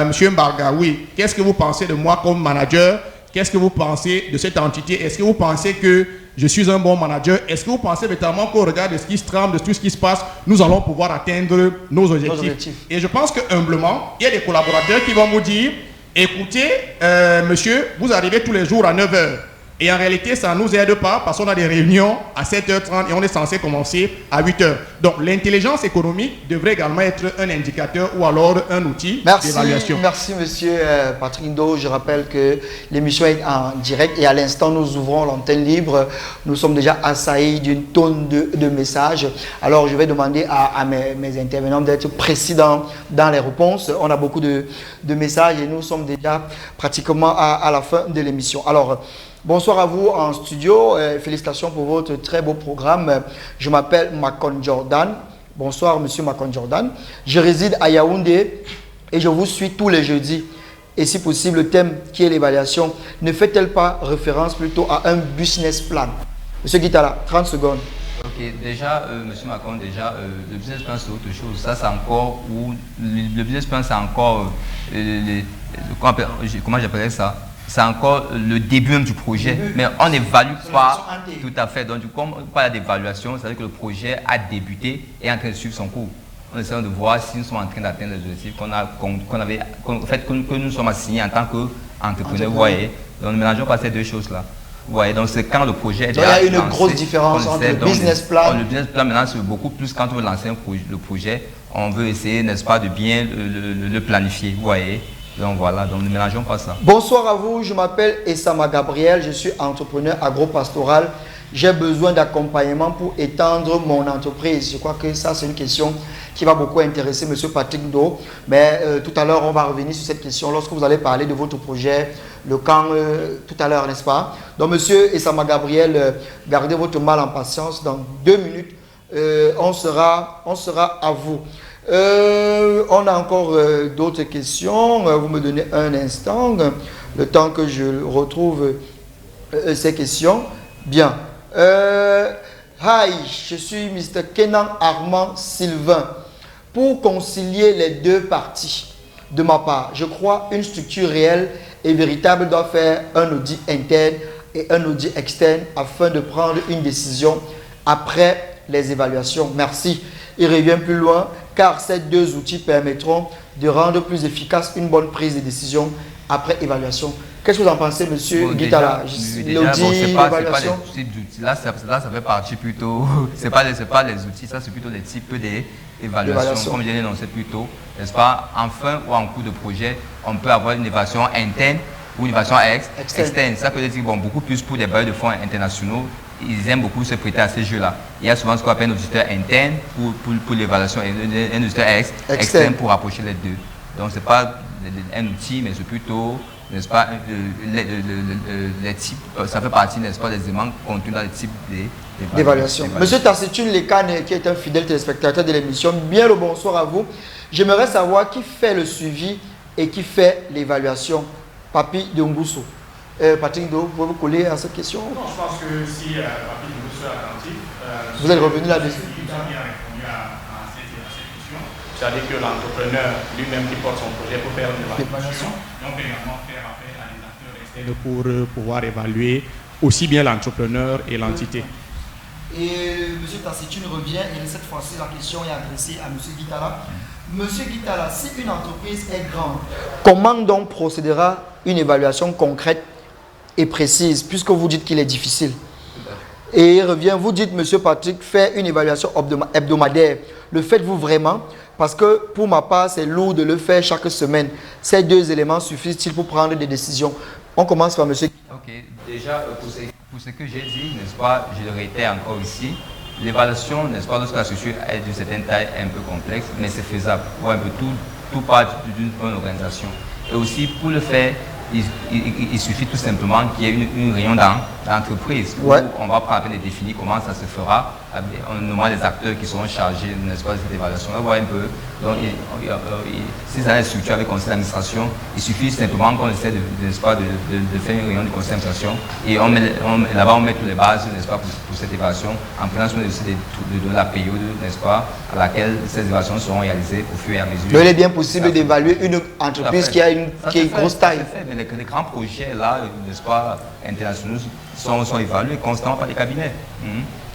Monsieur Mbarga, oui, qu'est-ce que vous pensez de moi comme manager? Qu'est-ce que vous pensez de cette entité? Est-ce que vous pensez que je suis un bon manager? Est-ce que vous pensez véritablement qu'au regard de ce qui se trame, de tout ce qui se passe, nous allons pouvoir atteindre nos objectifs? Et je pense que humblement, il y a des collaborateurs qui vont vous dire, écoutez, monsieur, vous arrivez tous les jours à 9 h. Et en réalité, ça ne nous aide pas parce qu'on a des réunions à 7h30 et on est censé commencer à 8h. Donc, l'intelligence économique devrait également être un indicateur ou alors un outil d'évaluation. Merci, monsieur Patrick Ndo. Je rappelle que l'émission est en direct et à l'instant, nous ouvrons l'antenne libre. Nous sommes déjà assaillis d'une tonne de messages. Alors, je vais demander à mes intervenants d'être précis dans les réponses. On a beaucoup de messages et nous sommes déjà pratiquement à la fin de l'émission. Alors, bonsoir à vous en studio, félicitations pour votre très beau programme. Je m'appelle Macon Jordan. Bonsoir monsieur Macon Jordan. Je réside à Yaoundé et je vous suis tous les jeudis. et si possible le thème qui est l'évaluation, ne fait-elle pas référence plutôt à un business plan? Monsieur Guitala, 30 secondes. Ok, déjà, Monsieur Macron, déjà, le business plan c'est autre chose. Ça, c'est encore où le business plan, c'est encore, comment j'appellerais ça? C'est encore le début même du projet, mais on n'évalue pas tout à fait. Donc, comme il y a d'évaluation, c'est-à-dire que le projet a débuté et est en train de suivre son cours. On essaie de voir si nous sommes en train d'atteindre les objectifs que nous sommes assignés en tant qu'entrepreneurs. Vous voyez, donc ne mélangeons pas ces deux choses-là. Ouais, donc c'est quand le projet est déjà il y a une grosse différence entre le business plan. Le business plan, maintenant, c'est beaucoup plus quand on veut lancer le projet. On veut essayer, n'est-ce pas, de bien le planifier. Vous voyez. Donc voilà, donc ne mélangeons pas ça. Bonsoir à vous, je m'appelle Essama Gabriel, je suis entrepreneur agropastoral. J'ai besoin d'accompagnement pour étendre mon entreprise. Je crois que ça, c'est une question qui va beaucoup intéresser M. Patrick Do. Mais tout à l'heure, on va revenir sur cette question lorsque vous allez parler de votre projet, le camp, tout à l'heure, n'est-ce pas? Donc, M. Essama Gabriel, gardez votre mal en patience. Dans 2 minutes, on sera à vous. On a encore d'autres questions. Vous me donnez un instant, le temps que je retrouve ces questions. Bien. Hi, je suis Mr. Kenan Armand Sylvain. Pour concilier les deux parties, de ma part, je crois une structure réelle et véritable doit faire un audit interne et un audit externe afin de prendre une décision après les évaluations. Merci. Il revient plus loin car ces 2 outils permettront de rendre plus efficace une bonne prise de décision après évaluation. Qu'est-ce que vous en pensez, monsieur Guitala? L'audit, l'évaluation. Là, ça fait partie plutôt. C'est pas les outils, ça c'est plutôt les types d'évaluation. Comme je l'ai énoncé plus tôt, n'est-ce pas? En fin ou en cours de projet, on peut avoir une évaluation interne ou une évaluation externe. Ça peut dire bon, beaucoup plus pour des bailleurs de fonds internationaux. Ils aiment beaucoup se prêter à ces jeux-là. Il y a souvent ce qu'on appelle un auditeur interne pour l'évaluation et un auditeur externe pour rapprocher les deux. Donc, ce n'est pas un outil, mais c'est plutôt, n'est-ce pas, les types, ça fait partie, n'est-ce pas, des éléments contenus dans les types d'évaluation. Monsieur Tassitune Lekane, qui est un fidèle téléspectateur de l'émission, bien le bonsoir à vous. J'aimerais savoir qui fait le suivi et qui fait l'évaluation. Papi de Ngusso. Patrick Do, vous pouvez vous coller à cette question? Non, je pense que si Papi de Ngusso est attentif, vous êtes revenu là-dessus. Il a bien répondu à cette question. C'est-à-dire que l'entrepreneur lui-même qui porte son projet pour faire une évaluation. Et on peut également faire appel à des acteurs externes pour pouvoir évaluer aussi bien l'entrepreneur et l'entité. Et M. Tassitune revient et cette fois-ci la question est adressée à M. Guitala. Monsieur Guitala, si une entreprise est grande, comment donc procédera une évaluation concrète et précise, puisque vous dites qu'il est difficile? Et il revient, vous dites, monsieur Patrick, faire une évaluation hebdomadaire. Le faites-vous vraiment? Parce que pour ma part, c'est lourd de le faire chaque semaine. Ces 2 éléments suffisent-ils pour prendre des décisions? On commence par monsieur. Ok, déjà, pour ce que j'ai dit, n'est-ce pas, je le réitère encore ici. L'évaluation, n'est-ce pas, lorsque la structure est d'une certaine taille, un peu complexe, mais c'est faisable. Pour un peu tout part d'une bonne organisation. Et aussi, pour le faire, il suffit tout simplement qu'il y ait une réunion dans l'entreprise où on va prendre et définir comment ça se fera en nommant les acteurs qui seront chargés, n'est-ce pas, de cette évaluation. On va voir un peu. Donc, si ça est structuré avec le conseil d'administration, il suffit simplement qu'on essaie n'est-ce pas, de faire une réunion du conseil d'administration et là-bas on met toutes les bases, n'est-ce pas, pour cette évaluation, en prenant soin de la période, n'est-ce pas, à laquelle ces évaluations seront réalisées au fur et à mesure. Mais il est bien possible d'évaluer une entreprise qui a une grosse taille. Mais les grands projets là, n'est-ce pas, internationaux sont évalués constamment par des cabinets,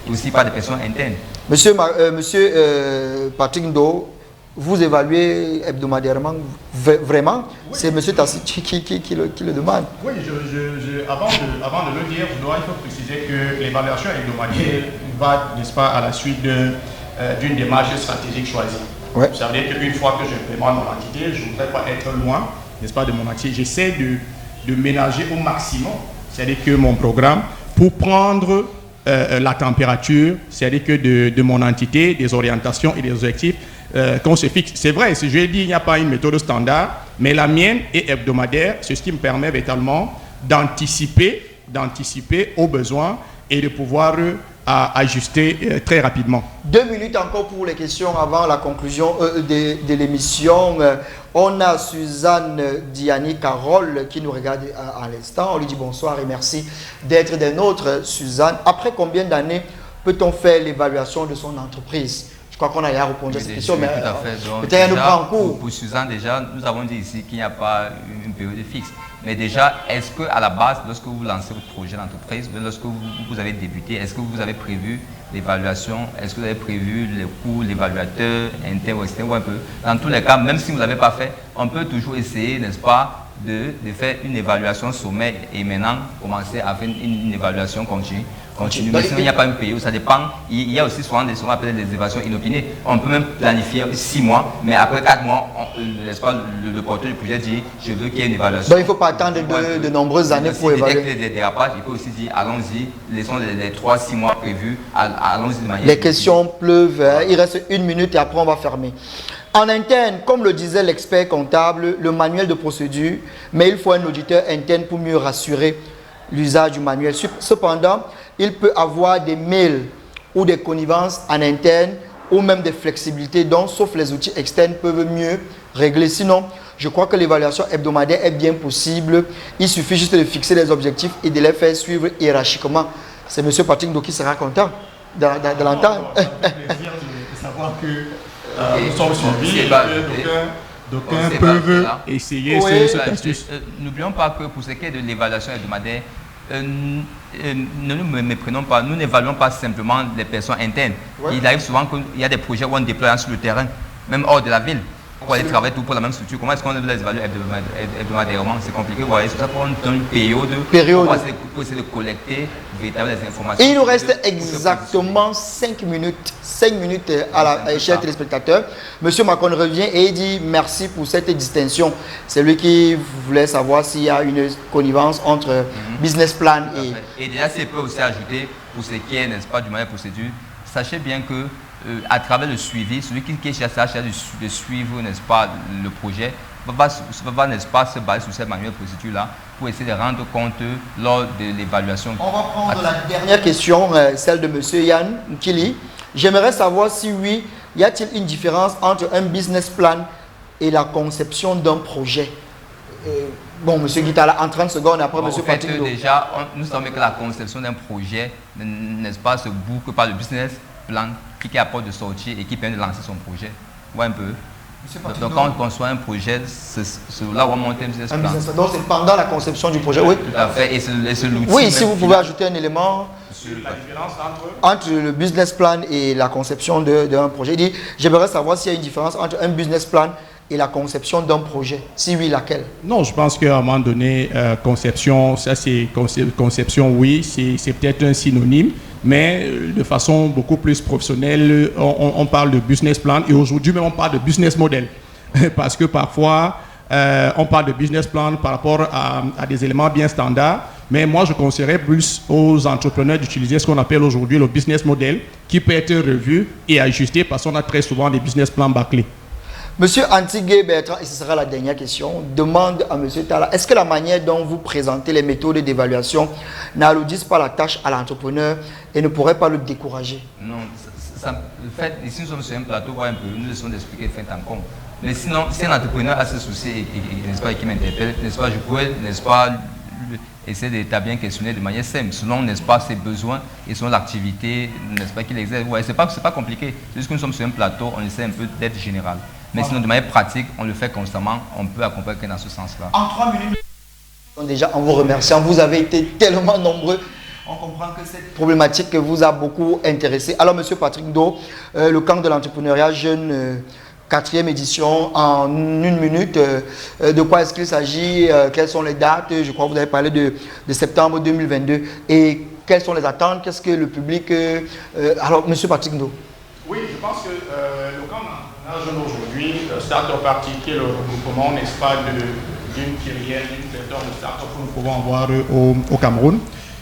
aussi par des personnes internes. Monsieur Patrick Ndo, vous évaluez hebdomadairement vraiment? Oui. C'est monsieur Tassi qui le demande. Oui, avant de le dire, il faut préciser que l'évaluation hebdomadaire va, n'est-ce pas, à la suite d'une démarche stratégique choisie. Ouais. Ça veut dire qu'une fois que je prépare mon entité, je ne voudrais pas être loin, n'est-ce pas, de mon entité. J'essaie de ménager au maximum, c'est-à-dire que mon programme, pour prendre la température, c'est-à-dire que de mon entité, des orientations et des objectifs qu'on se fixe. C'est vrai, si je l'ai dit, il n'y a pas une méthode standard, mais la mienne est hebdomadaire, c'est ce qui me permet véritablement d'anticiper aux besoins et de pouvoir à ajuster très rapidement. 2 minutes encore pour les questions avant la conclusion de l'émission. On a Suzanne Diani Carole qui nous regarde à l'instant. On lui dit bonsoir et merci d'être des nôtres, Suzanne. Après combien d'années peut-on faire l'évaluation de son entreprise? Je crois qu'on a déjà répondu à cette question, mais peut-être elle nous prend en cours. Pour Suzanne, déjà, nous avons dit ici qu'il n'y a pas une période fixe. Mais déjà, est-ce qu'à la base, lorsque vous lancez votre projet d'entreprise, lorsque vous avez débuté, est-ce que vous avez prévu l'évaluation? Est-ce que vous avez prévu les coûts, l'évaluateur interne ou externe ou un peu? Dans tous les cas, même si vous ne l'avez pas fait, on peut toujours essayer, n'est-ce pas, de faire une évaluation sommaire et maintenant commencer à faire une évaluation continue. Mais sinon, il n'y a pas un pays où ça dépend. Il y a aussi souvent des évaluations inopinées. On peut même planifier 6 mois, mais après 4 mois, le porteur du projet dit je veux qu'il y ait une évaluation. Donc il ne faut pas attendre de nombreuses années pour évaluer. Si des dérapages, il peut aussi dire allons-y, laissons les 3-6 mois prévus, allons-y de manière. Les questions pleuvent, il reste 1 minute et après on va fermer. En interne, comme le disait l'expert comptable, le manuel de procédure, mais il faut un auditeur interne pour mieux rassurer l'usage du manuel. Cependant, il peut avoir des mails ou des connivences en interne ou même des flexibilités dont, sauf les outils externes, peuvent mieux régler. Sinon, je crois que l'évaluation hebdomadaire est bien possible. Il suffit juste de fixer les objectifs et de les faire suivre hiérarchiquement. C'est M. Patrick Ndo qui sera content de l'entendre. Ça fait plaisir de savoir que nous sommes suivis et que d'aucuns peuvent essayer cette astuce. N'oublions pas que pour ce qui est de l'évaluation hebdomadaire, ne nous méprenons pas, nous n'évaluons pas simplement les personnes internes. Ouais. Il arrive souvent qu'il y a des projets où on déploie sur le terrain, même hors de la ville, pour aller travailler tout pour la même structure. Comment est-ce qu'on les évalue hebdomadairement? C'est compliqué, vous voyez, c'est ça pour une période pour essayer de collecter véritablement les informations. Et il nous reste exactement 5 minutes. 5 minutes à la chers téléspectateurs. Monsieur Macron revient et il dit merci pour cette distinction. C'est lui qui voulait savoir s'il y a une connivence entre business plan et... Et déjà, s'il peut aussi ajouter, pour ce qui est, n'est-ce pas, du moyen de procédure, sachez bien que à travers le suivi, celui qui cherche de suivre, n'est-ce pas, le projet, va n'est-ce pas, se baser sur cette manuel de procédure-là pour essayer de rendre compte lors de l'évaluation. On va prendre la dernière question, celle de M. Yann Nkili. J'aimerais savoir si oui, y a-t-il une différence entre un business plan et la conception d'un projet? Bon, M. Guitala, en 30 secondes, après M. Patrick. Déjà, nous savons que la conception d'un projet, n'est-ce pas, se boucle par le business plan qui apporte de sortie et qui permet de lancer son projet. Voyez un peu. Donc quand on conçoit un projet, c'est là où on monte un business plan. Donc c'est pendant la conception du projet, oui. Tout à fait. Et c'est l'outil. Oui, si vous pouvez ajouter un élément. La différence entre le business plan et la conception d'un projet. Il dit, j'aimerais savoir s'il y a une différence entre un business plan et la conception d'un projet. Si oui, laquelle? Non, je pense qu'à un moment donné, conception, ça c'est conception, oui, c'est peut-être un synonyme, mais de façon beaucoup plus professionnelle, on parle de business plan et aujourd'hui même on parle de business model. Parce que parfois, on parle de business plan par rapport à des éléments bien standards, mais moi je conseillerais plus aux entrepreneurs d'utiliser ce qu'on appelle aujourd'hui le business model qui peut être revu et ajusté parce qu'on a très souvent des business plans bâclés. Monsieur Antigué Bertrand, et ce sera la dernière question, demande à Monsieur Tala, est-ce que la manière dont vous présentez les méthodes d'évaluation n'alourdissent pas la tâche à l'entrepreneur et ne pourrait pas le décourager? Non, le fait, ici nous sommes sur un plateau, un peu, nous essayons d'expliquer fait en compte. Mais sinon, si un entrepreneur a ce souci n'est-ce pas, et qui m'interpelle, n'est-ce pas, je pourrais, n'est-ce pas, essayer d'établir un questionnaire de manière simple, selon, n'est-ce pas, ses besoins et selon l'activité, n'est-ce pas, qu'il exerce. Ouais, c'est pas compliqué. C'est juste que nous sommes sur un plateau, on essaie un peu d'être général. Mais sinon, de manière pratique, on le fait constamment, on peut accompagner dans ce sens-là. En 3 minutes, déjà en vous remerciant, vous avez été tellement nombreux. On comprend que cette problématique vous a beaucoup intéressé. Alors, Monsieur Patrick Ndo, le camp de l'entrepreneuriat jeune, 4e édition, en 1 minute, de quoi est-ce qu'il s'agit? Quelles sont les dates? Je crois que vous avez parlé de septembre 2022. Et quelles sont les attentes? Qu'est-ce que le public... alors, Monsieur Patrick Ndo. Oui, je pense que le camp jeune aujourd'hui, Startup Party, qui est le regroupement, n'est-ce pas, d'une kyrielle, d'une pléthore de startups que nous pouvons avoir au Cameroun.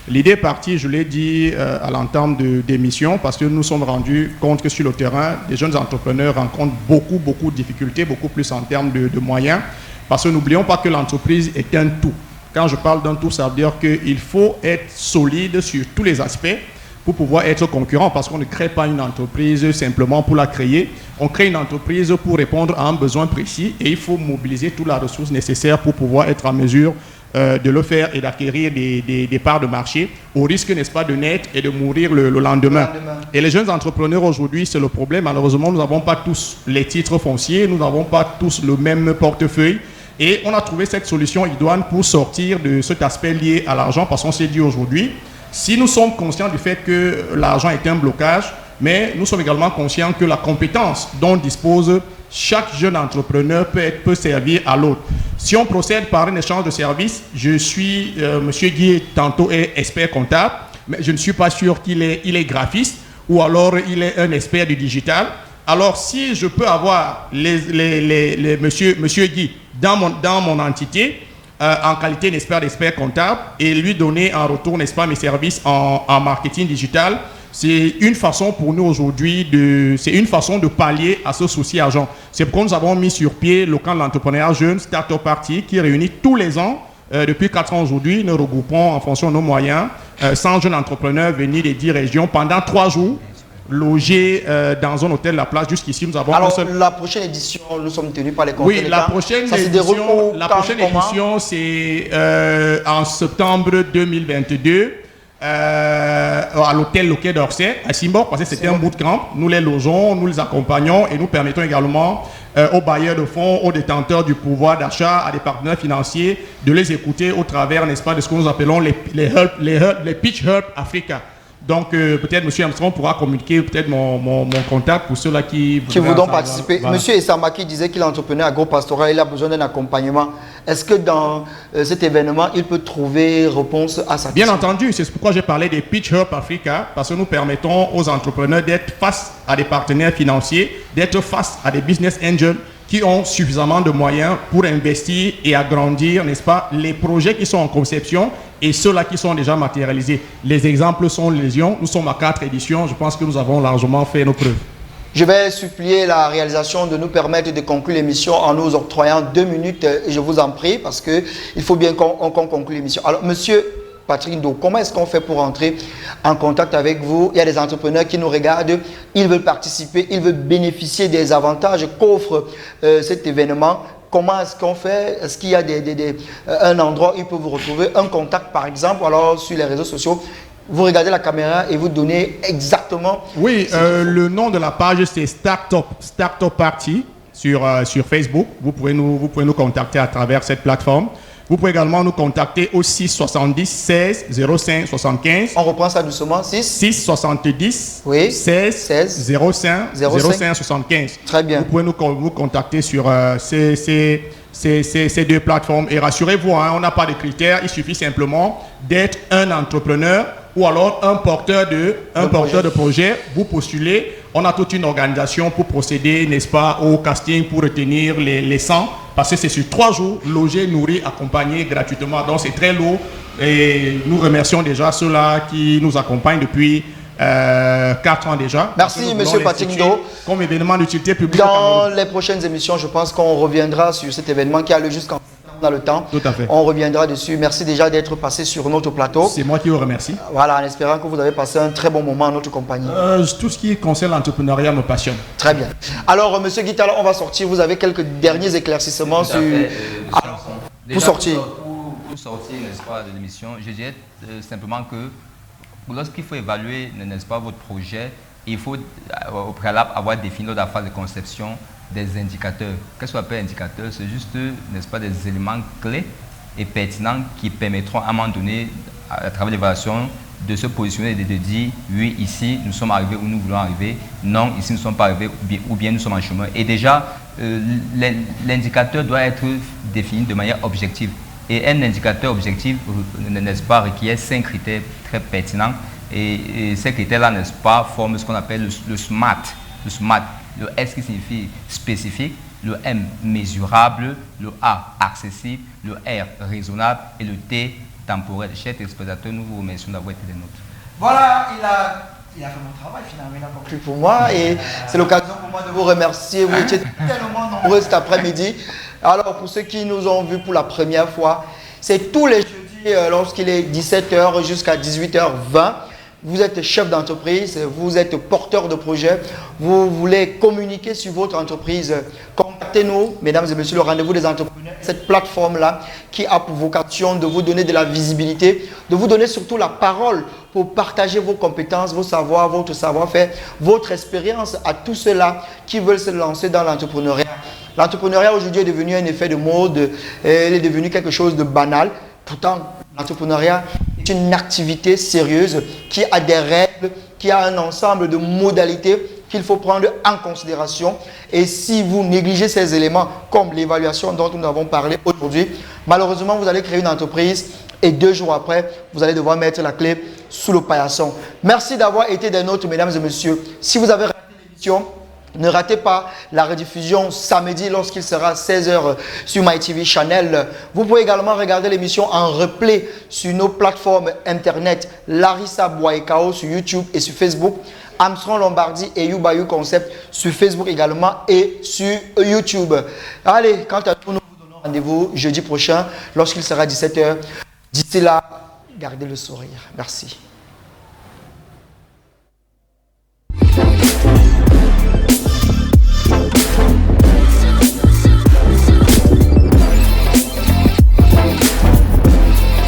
L'idée est partie, je l'ai dit à l'entame des missions, parce que nous sommes rendus compte que sur le terrain, les jeunes entrepreneurs rencontrent beaucoup de difficultés, beaucoup plus en termes de moyens, parce que n'oublions pas que l'entreprise est un tout. Quand je parle d'un tout, ça veut dire qu'il faut être solide sur tous les aspects, pour pouvoir être concurrent, parce qu'on ne crée pas une entreprise simplement pour la créer. On crée une entreprise pour répondre à un besoin précis et il faut mobiliser toute la ressource nécessaire pour pouvoir être en mesure de le faire et d'acquérir des parts de marché au risque, n'est-ce pas, de naître et de mourir le lendemain. Et les jeunes entrepreneurs aujourd'hui, c'est le problème. Malheureusement, nous n'avons pas tous les titres fonciers, nous n'avons pas tous le même portefeuille. Et on a trouvé cette solution idoine pour sortir de cet aspect lié à l'argent, parce qu'on s'est dit aujourd'hui, si nous sommes conscients du fait que l'argent est un blocage, mais nous sommes également conscients que la compétence dont dispose chaque jeune entrepreneur peut servir à l'autre. Si on procède par un échange de services, je suis, Monsieur Guy, tantôt est expert comptable, mais je ne suis pas sûr qu'il est graphiste ou alors il est un expert du digital. Alors si je peux avoir Monsieur Guy dans mon entité, en qualité, n'est-ce pas, d'expert comptable, et lui donner en retour, n'est-ce pas, mes services en marketing digital, c'est une façon pour nous aujourd'hui de pallier à ce souci argent. C'est pourquoi nous avons mis sur pied le camp de l'entrepreneuriat jeune Start-up Party qui réunit tous les ans, depuis 4 ans aujourd'hui, nous regroupons en fonction de nos moyens 100 jeunes entrepreneurs venus des 10 régions pendant 3 jours, logés dans un hôtel La Place. Jusqu'ici, nous avons... Alors, la prochaine édition, nous sommes tenus par les contrats. Oui, la prochaine édition, c'est en septembre 2022. À l'hôtel Le Quai d'Orsay à Simbor, parce que c'était un bootcamp. Nous les logeons, nous les accompagnons et nous permettons également aux bailleurs de fonds, aux détenteurs du pouvoir d'achat, à des partenaires financiers de les écouter au travers, n'est-ce pas, de ce que nous appelons les Pitch Hub Africa. Donc peut-être M. Armstrong pourra communiquer peut-être mon contact pour ceux-là qui voudront participer. Voilà. M. Essamaki disait qu'il est entrepreneur agropastoral, il a besoin d'un accompagnement. Est-ce que dans cet événement, il peut trouver réponse à sa question? Bien entendu, c'est pourquoi j'ai parlé des Pitch Hub Africa, parce que nous permettons aux entrepreneurs d'être face à des partenaires financiers, d'être face à des business angels qui ont suffisamment de moyens pour investir et agrandir, n'est-ce pas, les projets qui sont en conception et ceux-là qui sont déjà matérialisés. Les exemples sont légion. Nous sommes à 4 éditions. Je pense que nous avons largement fait nos preuves. Je vais supplier la réalisation de nous permettre de conclure l'émission en nous octroyant 2 minutes. Et je vous en prie, parce qu'il faut bien qu'on conclue l'émission. Alors, monsieur Patrick Ndo, comment est-ce qu'on fait pour entrer en contact avec vous? Il y a des entrepreneurs qui nous regardent, ils veulent participer, ils veulent bénéficier des avantages qu'offre cet événement. Comment est-ce qu'on fait? Est-ce qu'il y a un endroit où ils peuvent vous retrouver, un contact par exemple, alors sur les réseaux sociaux? Vous regardez la caméra et vous donnez exactement... Oui, le nom de la page c'est Start-up Party sur Facebook. Vous pouvez nous contacter à travers cette plateforme. Vous pouvez également nous contacter au 670 16 05 75. On reprend ça doucement. 670 oui. 16 05 75. Très bien. Vous pouvez nous contacter sur ces 2 plateformes. Et rassurez-vous, hein, on n'a pas de critères. Il suffit simplement d'être un entrepreneur ou alors un porteur de projet. Vous postulez. On a toute une organisation pour procéder, n'est-ce pas, au casting pour retenir les 100. Parce que c'est sur 3 jours, logé, nourri, accompagné gratuitement. Donc c'est très lourd. Et nous remercions déjà ceux-là qui nous accompagnent depuis 4 ans déjà. Merci M. Patrick Ndo. Comme événement d'utilité publique. Dans les prochaines émissions, je pense qu'on reviendra sur cet événement qui a lieu jusqu'en dans le temps. Tout à fait. On reviendra dessus. Merci déjà d'être passé sur notre plateau. C'est moi qui vous remercie. Voilà, en espérant que vous avez passé un très bon moment en notre compagnie. Tout ce qui concerne l'entrepreneuriat me passionne. Très bien. Alors, Monsieur Guittal, on va sortir. Vous avez quelques derniers éclaircissements sur... pour sortir. Pour sortir, n'est-ce pas, de l'émission, je dirais simplement que lorsqu'il faut évaluer, n'est-ce pas, votre projet, il faut au préalable avoir défini dans la phase de conception des indicateurs. Qu'est-ce qu'on appelle indicateurs? C'est juste, n'est-ce pas, des éléments clés et pertinents qui permettront à un moment donné, à travers l'évaluation, de se positionner et de dire oui, ici nous sommes arrivés où nous voulons arriver, non, ici nous ne sommes pas arrivés ou bien nous sommes en chemin. Et déjà, l'indicateur doit être défini de manière objective. Et un indicateur objectif, n'est-ce pas, requiert 5 critères très pertinents. Et ces critères-là, n'est-ce pas, forment ce qu'on appelle le SMART. Le SMART. Le S qui signifie spécifique, le M mesurable, le A accessible, le R raisonnable et le T temporel. Chers téléspectateurs, nous vous remercions d'avoir été des nôtres. Voilà, il a fait mon travail finalement, il a conclu pour moi et c'est l'occasion pour moi de vous remercier. Vous étiez tellement nombreux cet après-midi. Alors pour ceux qui nous ont vus pour la première fois, c'est tous les jeudis lorsqu'il est 17h jusqu'à 18h20. vous êtes chef d'entreprise, vous êtes porteur de projet, vous voulez communiquer sur votre entreprise, contactez-nous, mesdames et messieurs, le rendez-vous des entrepreneurs, cette plateforme-là qui a pour vocation de vous donner de la visibilité, de vous donner surtout la parole pour partager vos compétences, vos savoirs, votre savoir-faire, votre expérience à tous ceux-là qui veulent se lancer dans l'entrepreneuriat. L'entrepreneuriat aujourd'hui est devenu un effet de mode, il est devenu quelque chose de banal. Pourtant, l'entrepreneuriat est une activité sérieuse qui a des règles, qui a un ensemble de modalités qu'il faut prendre en considération. Et si vous négligez ces éléments, comme l'évaluation dont nous avons parlé aujourd'hui, malheureusement, vous allez créer une entreprise et 2 jours après, vous allez devoir mettre la clé sous le paillasson. Merci d'avoir été des nôtres, mesdames et messieurs. Si vous avez raté l'émission, ne ratez pas la rediffusion samedi lorsqu'il sera 16h sur MyTV Channel. Vous pouvez également regarder l'émission en replay sur nos plateformes internet Larissa Boaekao sur YouTube et sur Facebook, Armstrong Lombardi et Yubayou Concept sur Facebook également et sur YouTube. Allez, quant à nous, nous vous donnons rendez-vous jeudi prochain lorsqu'il sera 17h. D'ici là, gardez le sourire. Merci.